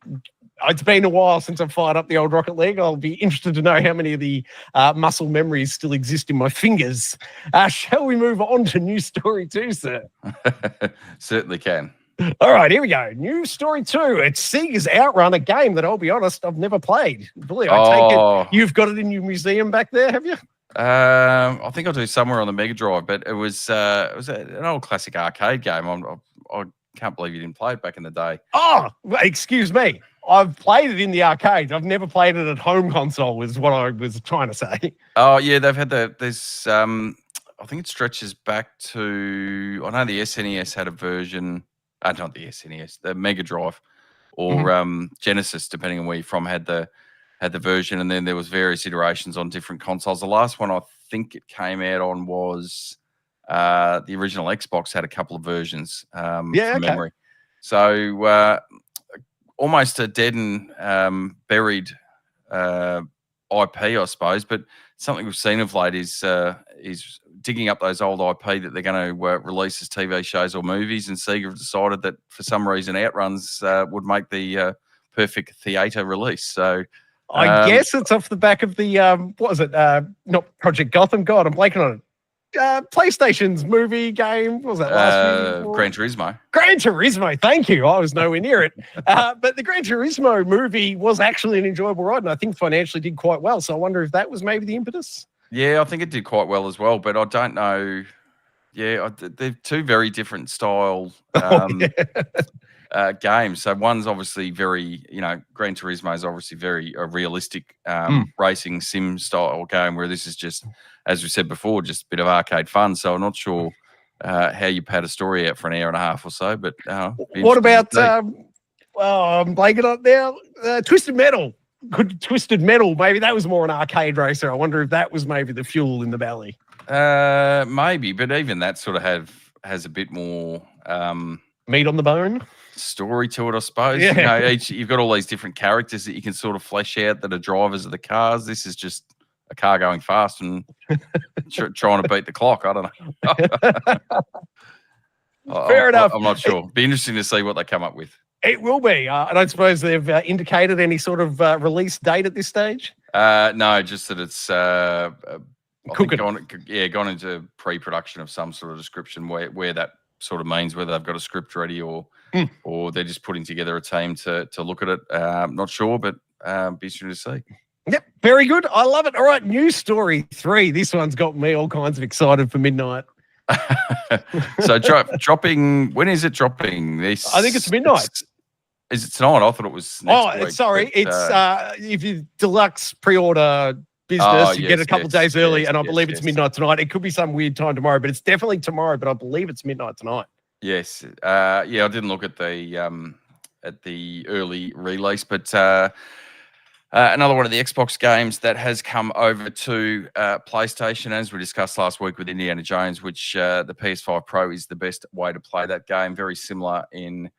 it's been a while since I've fired up the old Rocket League. I'll be interested to know how many of the muscle memories still exist in my fingers. Shall we move on to news story 2, sir? Certainly can. All right, here we go. News story 2. It's Sega's Outrun, a game that I'll be honest, I've never played. Billy, I take it you've got it in your museum back there, have you? I think I'll do somewhere on the Mega Drive, but it was an old classic arcade game. I can't believe you didn't play it back in the day. Oh, excuse me. I've played it in the arcade. I've never played it at home console, is what I was trying to say. Oh yeah, they've had there's I think it stretches back to, I know the SNES had a version, not the SNES, the Mega Drive or Genesis, depending on where you're from, had the version, and then there was various iterations on different consoles. The last one I think it came out on was the original Xbox had a couple of versions from memory. So almost a dead and buried IP, I suppose, but something we've seen of late is digging up those old IP that they're going to release as TV shows or movies, and Sega have decided that for some reason Outruns would make the perfect theatre release. So I guess it's off the back of the, what was it? Not Project Gotham. God, I'm blanking on it. PlayStation's movie game. What was that last year? Gran Turismo. Gran Turismo. Thank you. I was nowhere near it. But the Gran Turismo movie was actually an enjoyable ride, and I think financially did quite well. So I wonder if that was maybe the impetus. Yeah, I think it did quite well as well, but I don't know. Yeah, they're two very different style games. So one's obviously very, Gran Turismo is obviously very realistic racing sim style game, where this is just, as we said before, just a bit of arcade fun. So I'm not sure how you pad a story out for an hour and a half or so. But what about? I'm blanking on now. Twisted Metal. Could Twisted Metal? Maybe that was more an arcade racer. I wonder if that was maybe the fuel in the belly. Maybe, but even that sort of has a bit more meat on the bone. Story to it, I suppose. Yeah. You've got all these different characters that you can sort of flesh out that are drivers of the cars. This is just a car going fast and trying to beat the clock. I don't know. Fair enough. I'm not sure. Be interesting to see what they come up with. It will be. I don't suppose they've indicated any sort of release date at this stage? No, just that it's gone into pre-production of some sort of description where that sort of means, whether they've got a script ready or they're just putting together a team to look at it. Not sure, but be interesting to see. Yep, very good. I love it. All right, news story 3. This one's got me all kinds of excited for midnight. So dropping, when is it dropping? This, I think it's midnight. Is it tonight? I thought it was next week. Sorry. But, it's if you deluxe pre-order business, you get a couple of days early, and I believe it's midnight tonight. It could be some weird time tomorrow, but it's definitely tomorrow, but I believe it's midnight tonight. Yes. I didn't look at the early release, but another one of the Xbox games that has come over to PlayStation, as we discussed last week with Indiana Jones, which the PS5 Pro is the best way to play that game. Very similar in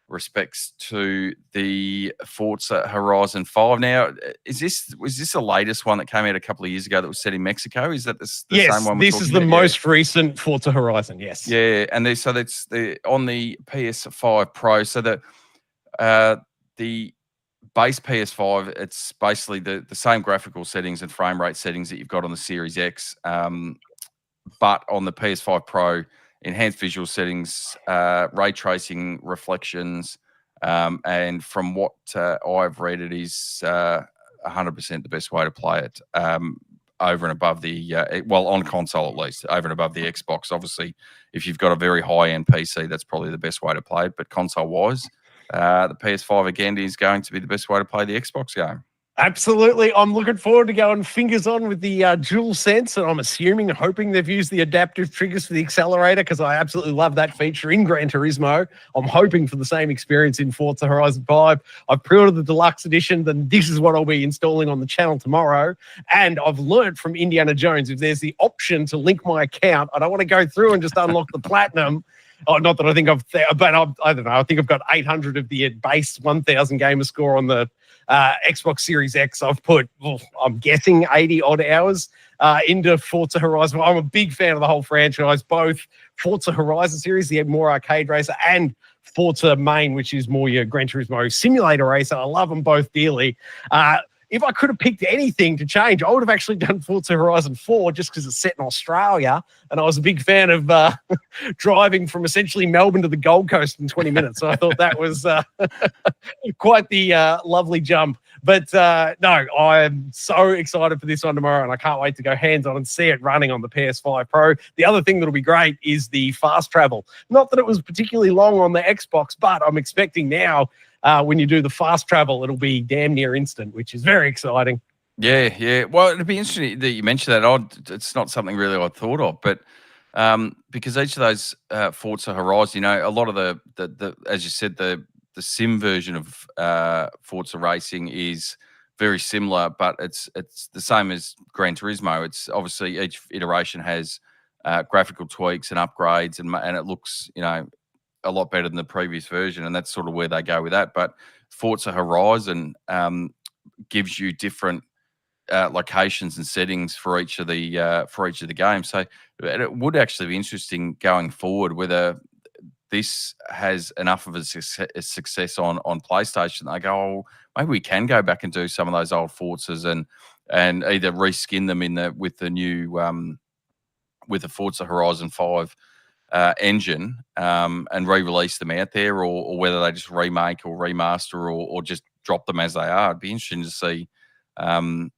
respects to the Forza Horizon 5. Now, was this the latest one that came out a couple of years ago that was set in Mexico? Is that the same one? Yes, this is the most recent Forza Horizon. Yes. Yeah, and that's on the PS5 Pro. So the base PS5, it's basically the same graphical settings and frame rate settings that you've got on the Series X, but on the PS5 Pro, enhanced visual settings, ray tracing, reflections, and from what I've read, it is 100% the best way to play it, over and above the on console at least, over and above the Xbox. Obviously, if you've got a very high-end PC, that's probably the best way to play it. But console-wise, the PS5 again is going to be the best way to play the Xbox game. Absolutely. I'm looking forward to going fingers on with the dual sense, and I'm assuming and hoping they've used the adaptive triggers for the accelerator because I absolutely love that feature in Gran Turismo. I'm hoping for the same experience in Forza Horizon 5. I've pre-ordered the deluxe edition, then this is what I'll be installing on the channel tomorrow. And I've learned from Indiana Jones, if there's the option to link my account, I don't want to go through and just unlock the platinum. Oh, not that I think but I don't know. I think I've got 800 of the base 1,000 gamer score on the Xbox Series X. I've put, I'm guessing, 80 odd hours into Forza Horizon. I'm a big fan of the whole franchise, both Forza Horizon series, the more arcade racer, and Forza Main, which is more your Gran Turismo simulator racer. I love them both dearly. If I could have picked anything to change, I would have actually done Forza Horizon 4 just because it's set in Australia. And I was a big fan of driving from essentially Melbourne to the Gold Coast in 20 minutes. So I thought that was quite the lovely jump. But no, I'm so excited for this one tomorrow, and I can't wait to go hands-on and see it running on the PS5 Pro. The other thing that'll be great is the fast travel. Not that it was particularly long on the Xbox, but I'm expecting now when you do the fast travel, it'll be damn near instant, which is very exciting. Yeah, yeah. Well, it'd be interesting that you mentioned that. It's not something really I thought of, but because each of those Forza Horizon, a lot of the as you said, the sim version of Forza Racing is very similar, but it's the same as Gran Turismo. It's obviously each iteration has graphical tweaks and upgrades, and it looks a lot better than the previous version, and that's sort of where they go with that. But Forza Horizon gives you different locations and settings for each of the games. So it would actually be interesting going forward whether this has enough of a success on PlayStation. They go, oh, maybe we can go back and do some of those old Forzas and either reskin them with the new with the Forza Horizon 5 engine and re-release them out there, or whether they just remake or remaster or just drop them as they are. It'd be interesting to see how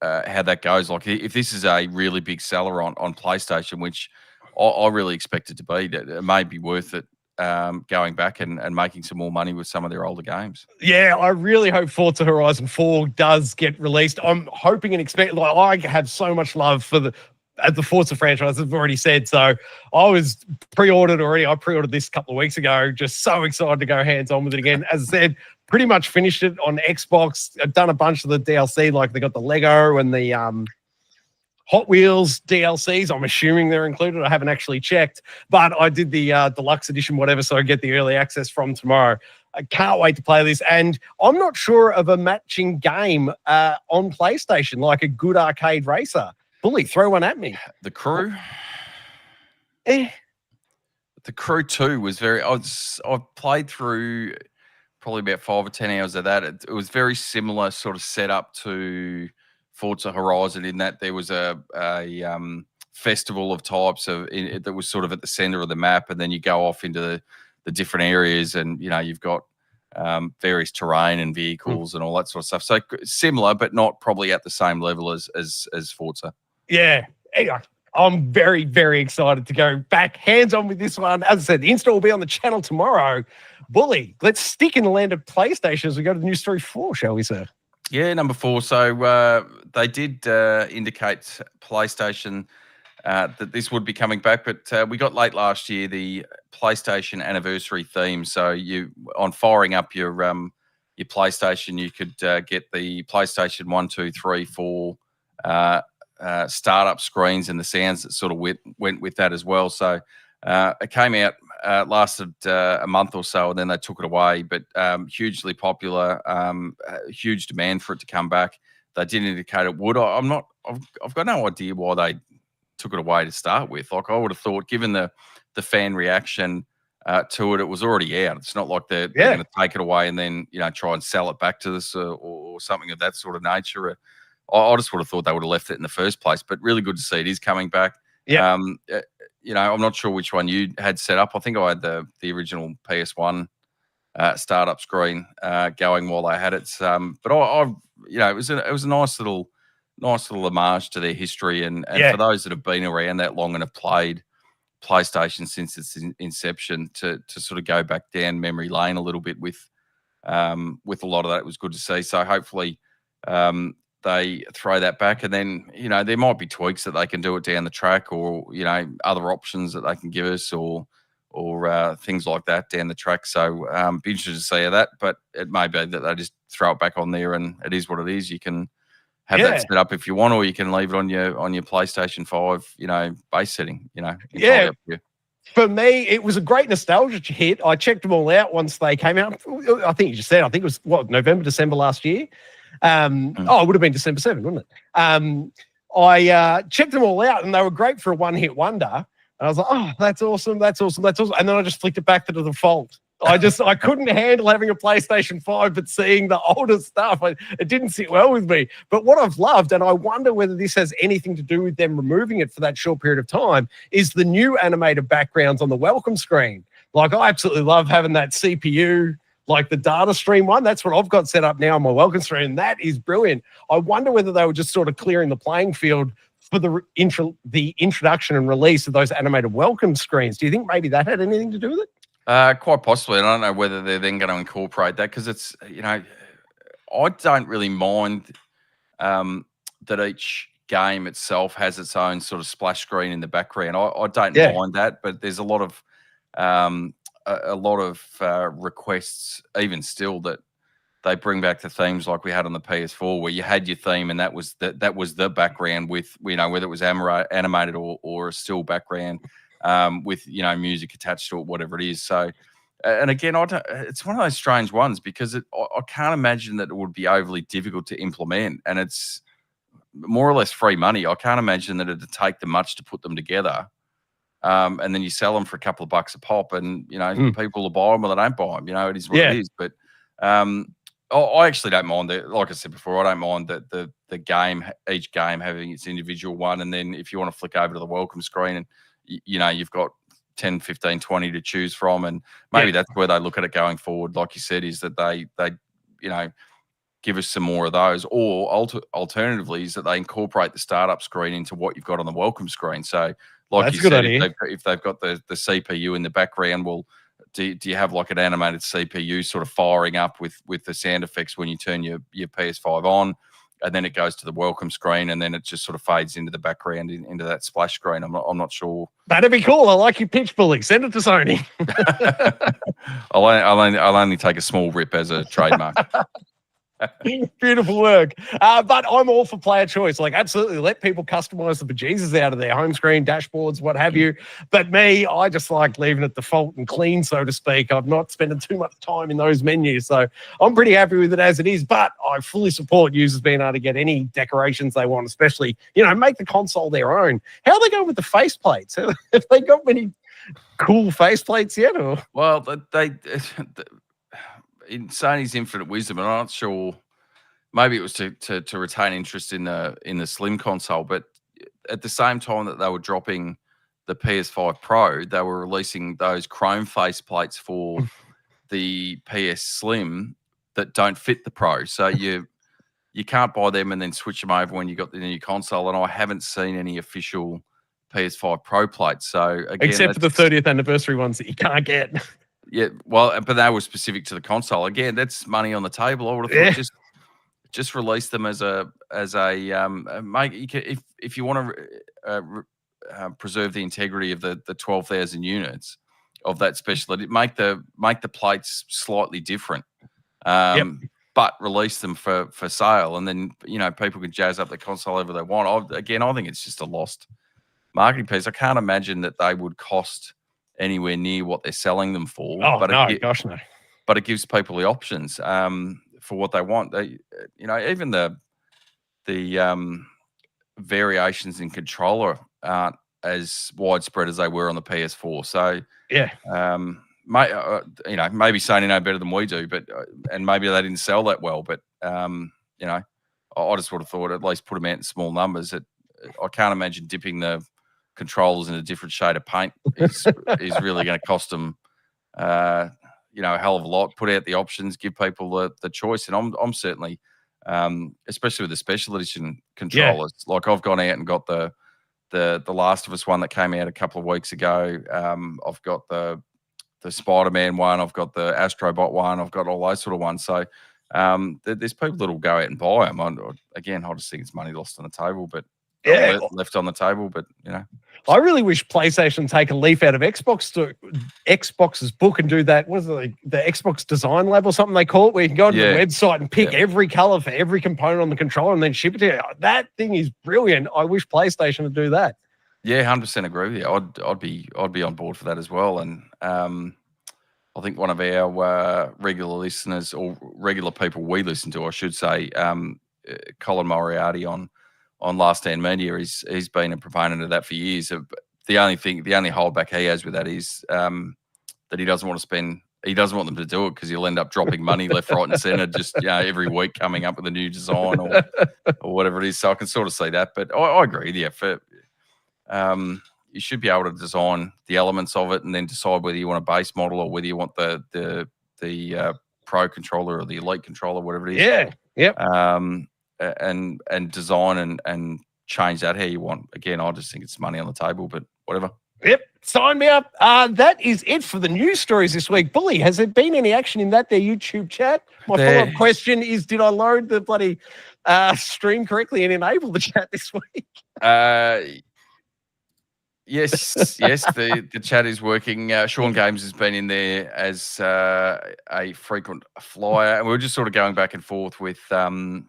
that goes. Like if this is a really big seller on PlayStation, which I really expect it to be, that it may be worth it going back and making some more money with some of their older games. Yeah, I really hope Forza Horizon 4 does get released. I'm hoping and expecting. Like, I have so much love for the Forza franchise, I've already said. So I was pre-ordered already. I pre-ordered this a couple of weeks ago. Just so excited to go hands-on with it again. As I said, pretty much finished it on Xbox. I've done a bunch of the DLC, like they got the Lego and the Hot Wheels DLCs. I'm assuming they're included. I haven't actually checked, but I did the deluxe edition, whatever, so I get the early access from tomorrow. I can't wait to play this. And I'm not sure of a matching game on PlayStation, like a good arcade racer. Bully, throw one at me. The Crew? Eh. The Crew 2 was very... I've played through probably about 5 or 10 hours of that. It was very similar sort of setup to Forza Horizon in that there was a festival of types that was sort of at the center of the map, and then you go off into the different areas, and you've got various terrain and vehicles and all that sort of stuff. So similar, but not probably at the same level as Forza. Yeah. Anyway, I'm very, very excited to go back hands-on with this one. As I said, the install will be on the channel tomorrow. Bully, let's stick in the land of PlayStation as we go to the news story 4, shall we, sir? Yeah, number 4. So they did indicate PlayStation that this would be coming back, but we got late last year the PlayStation anniversary theme. So on firing up your PlayStation, you could get the PlayStation 1, 2, 3, 4 startup screens and the sounds that sort of went with that as well. So it came out, lasted a month or so, and then they took it away. But hugely popular, huge demand for it to come back. They did indicate it would. I've got no idea why they took it away to start with. Like, I would have thought, given the fan reaction to it, it was already out. It's not like they're going to take it away and then try and sell it back to us or something of that sort of nature. I just would have thought they would have left it in the first place. But really good to see it is coming back. Yeah. I'm not sure which one you had set up. I think I had the original PS1 startup screen going while I had it. But it was a nice little homage to their history, and for those that have been around that long and have played PlayStation since its inception, to sort of go back down memory lane a little bit with a lot of that, it was good to see. So hopefully they throw that back, and then there might be tweaks that they can do it down the track, or other options that they can give us, or things like that down the track. So be interested to see that, but it may be that they just throw it back on there, and it is what it is. You can have that set up if you want, or you can leave it on your PlayStation 5, base setting. Entirely up to you. For me, it was a great nostalgia hit. I checked them all out once they came out. I think you just said, I think it was November, December last year. It would have been December 7th, wouldn't it? I checked them all out, and they were great for a one-hit wonder. And I was like, oh, that's awesome, that's awesome, that's awesome. And then I just flicked it back to the default. I couldn't handle having a PlayStation 5, but seeing the older stuff, it didn't sit well with me. But what I've loved, and I wonder whether this has anything to do with them removing it for that short period of time, is the new animated backgrounds on the welcome screen. Like, I absolutely love having that CPU, like the data stream one. That's what I've got set up now on my welcome screen. That is brilliant. I wonder whether they were just sort of clearing the playing field for the introduction and release of those animated welcome screens. Do you think maybe that had anything to do with it? Quite possibly. And I don't know whether they're then going to incorporate that, because it's, I don't really mind that each game itself has its own sort of splash screen in the background. I don't mind that, but there's a lot of requests, even still, that they bring back the themes like we had on the PS4, where you had your theme and that was the background with, whether it was animated or a still background. With music attached to it, whatever it is. So, and again, it's one of those strange ones, because I can't imagine that it would be overly difficult to implement, and it's more or less free money. I can't imagine that it'd take them much to put them together, and then you sell them for a couple of bucks a pop, and people will buy them or they don't buy them. It is what it is. But I actually don't mind that. Like I said before, I don't mind that the game, each game having its individual one, and then if you want to flick over to the welcome screen and you've got 10, 15, 20 to choose from, and maybe that's where they look at it going forward. Like you said, is that they give us some more of those, or alternatively is that they incorporate the startup screen into what you've got on the welcome screen. So, like you said, if they've got the CPU in the background, well, do you have like an animated CPU sort of firing up with the sound effects when you turn your PS5 on? And then it goes to the welcome screen, and then it just sort of fades into the background, into that splash screen. I'm not sure. That'd be cool. I like your pitch, bully. Send it to Sony. I'll only take a small rip as a trademark. Beautiful work. But I'm all for player choice. Like, absolutely, let people customize the bejesus out of their home screen, dashboards, what have you. But me, I just like leaving it default and clean, so to speak. I'm not spending too much time in those menus. So I'm pretty happy with it as it is. But I fully support users being able to get any decorations they want, especially, make the console their own. How are they going with the faceplates? Have they got many cool faceplates yet? Or? Well, they in Sony's infinite wisdom, and I'm not sure, maybe it was to retain interest in the Slim console, but at the same time that they were dropping the PS5 Pro, they were releasing those chrome faceplates for the PS Slim that don't fit the Pro. So you can't buy them and then switch them over when you got the new console. And I haven't seen any official PS5 Pro plates. So again, except for the 30th anniversary ones that you can't get. Yeah, well, but they were specific to the console. Again, that's money on the table. I would have thought just release them as a if you want to preserve the integrity of the 12,000 units of that special edit, make the plates slightly different, but release them for sale, and then people can jazz up the console however they want. I think it's just a lost marketing piece. I can't imagine that they would cost anywhere near what they're selling them for. Oh, gosh, no. But it gives people the options for what they want. They, even the variations in controller aren't as widespread as they were on the PS4. So maybe Sony know better than we do, but and maybe they didn't sell that well. But I just would have thought at least put them out in small numbers. I can't imagine dipping the controllers in a different shade of paint is really going to cost them a hell of a lot. Put out the options, give people the choice, and I'm certainly especially with the special edition controllers, like I've gone out and got the Last of Us one that came out a couple of weeks ago. I've got the Spider-Man one, I've got the Astrobot one, I've got all those sort of ones. So There's people that'll go out and buy them. Again, I just think it's money lost on the table, but Yeah. left on the table. But I really wish PlayStation take a leaf out of Xbox's book and do that. What is it, like the Xbox Design Lab or something they call it, where you can go to the website and pick every color for every component on the controller and then ship it to you. That thing is brilliant. I wish PlayStation would do that. Yeah, 100% agree with you. I'd be on board for that as well. And I think one of our regular listeners, or regular people we listen to, I should say, Colin Moriarty on Last Stand Media, he's been a proponent of that for years. The only holdback he has with that is that he doesn't want them to do it because he'll end up dropping money left, right, and centre just every week coming up with a new design or whatever it is. So I can sort of see that, but I agree with you. You should be able to design the elements of it and then decide whether you want a base model or whether you want the Pro controller or the Elite controller, whatever it is. Yeah. Yep. And design and change that how you want. Again, I just think it's money on the table, but whatever. Yep, sign me up. That is it for the news stories this week. Bully, has there been any action in their YouTube chat? My follow-up question is, did I load the bloody stream correctly and enable the chat this week? Yes. The chat is working. Sean Games has been in there as a frequent flyer, and we were just sort of going back and forth with The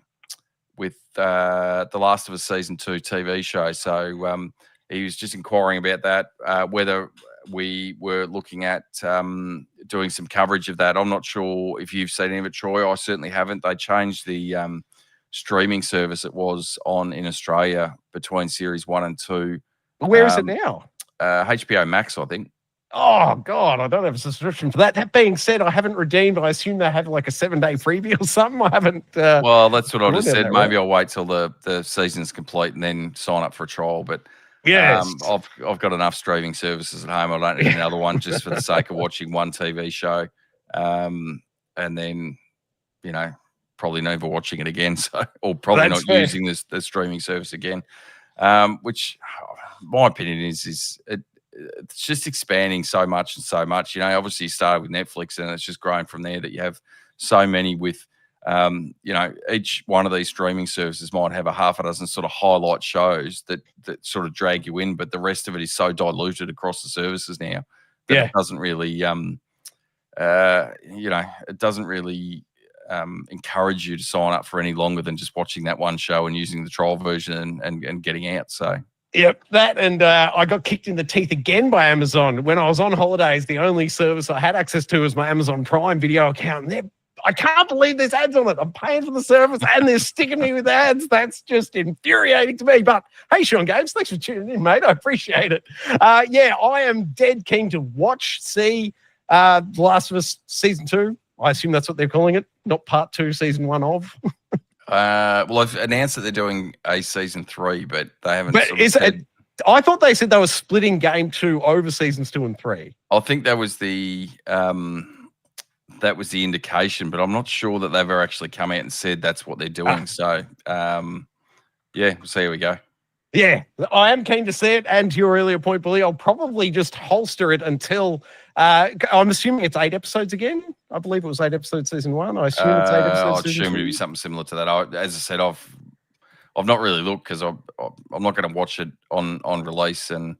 Last of Us Season 2 TV show. So he was just inquiring about that, whether we were looking at doing some coverage of that. I'm not sure if you've seen any of it, Troy. I certainly haven't. They changed the streaming service it was on in Australia between Series 1 and 2. Where is it now? HBO Max, I think. Oh, God, I don't have a subscription for that. That being said, I haven't redeemed. I assume they have like a 7-day preview or something. I haven't. Well, that's what I just said. Maybe I'll wait till the season's complete and then sign up for a trial. But yes, I've got enough streaming services at home. I don't need another one just for the sake of watching one TV show. And then, probably never watching it again. So, or probably not using the streaming service again. Which my opinion is it's just expanding so much. Obviously you started with Netflix and it's just growing from there, that you have so many with, each one of these streaming services might have a half a dozen sort of highlight shows that sort of drag you in, but the rest of it is so diluted across the services now that it doesn't really, it doesn't really encourage you to sign up for any longer than just watching that one show and using the trial version and getting out. So yep, that, and I got kicked in the teeth again by Amazon when I was on holidays. The only service I had access to was my Amazon Prime Video account, and I can't believe there's ads on it. I'm paying for the service and they're sticking me with ads. That's just infuriating to me. But hey, Sean Games, thanks for tuning in, mate. I appreciate it. I am dead keen to see The Last of Us Season 2. I assume that's what they're calling it, not Part 2, Season 1 of. Well, I've announced that they're doing a Season 3, but they haven't. I thought they said they were splitting Game 2 over Seasons 2 and 3. I think that was the indication, but I'm not sure that they've ever actually come out and said that's what they're doing. So, we'll see how we go. Yeah, I am keen to see it. And to your earlier point, Billy, I'll probably just holster it until I'm assuming it's 8 episodes again. I believe it was 8 episodes Season 1. I assume it's 8 episodes. I'd assume it'd be something similar to that. As I said, I've not really looked because I'm not going to watch it on release, and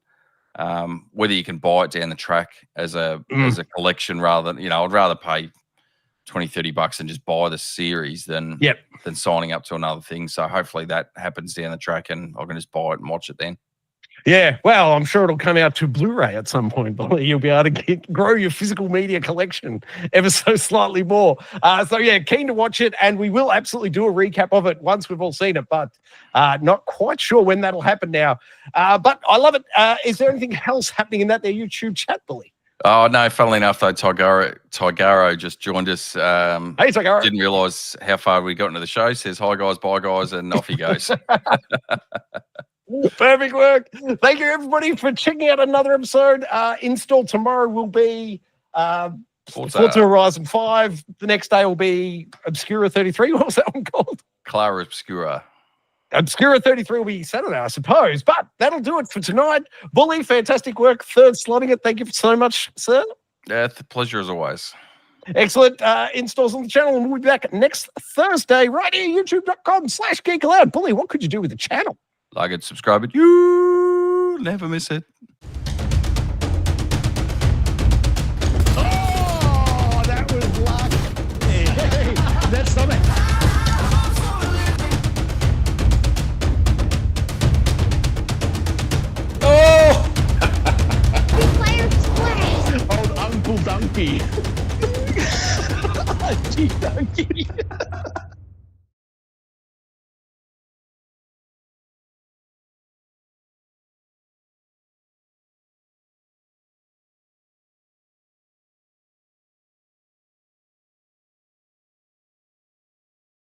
whether you can buy it down the track as a collection rather than, I'd rather pay $20-$30 and just buy the series than signing up to another thing. So hopefully that happens down the track and I can just buy it and watch it then. Yeah, well, I'm sure it'll come out to Blu-ray at some point, but you'll be able to grow your physical media collection ever so slightly more. Keen to watch it, and we will absolutely do a recap of it once we've all seen it, but not quite sure when that'll happen now. But I love it. Is there anything else happening in their YouTube chat, Billy? Oh, no, funnily enough, though, Tigaro just joined us. Hey, Tigaro. Didn't realise how far we got into the show. Says, hi, guys, bye, guys, and off he goes. Perfect work. Thank you, everybody, for checking out another episode. Install tomorrow will be Forza Horizon 5. The next day will be Obscura 33. What was that one called? Clara Obscura. Obscura 33 will be Saturday, I suppose. But that'll do it for tonight. Bully, fantastic work. Third slotting it. Thank you so much, sir. Yeah, it's a pleasure as always. Excellent installs on the channel, and we'll be back next Thursday right here, youtube.com/geekaloud. Bully, what could you do with the channel? Like it, subscribe it. You never miss it. Oh, that was luck. Hey, that's something. Oh! Old Uncle Donkey. Gee, donkey.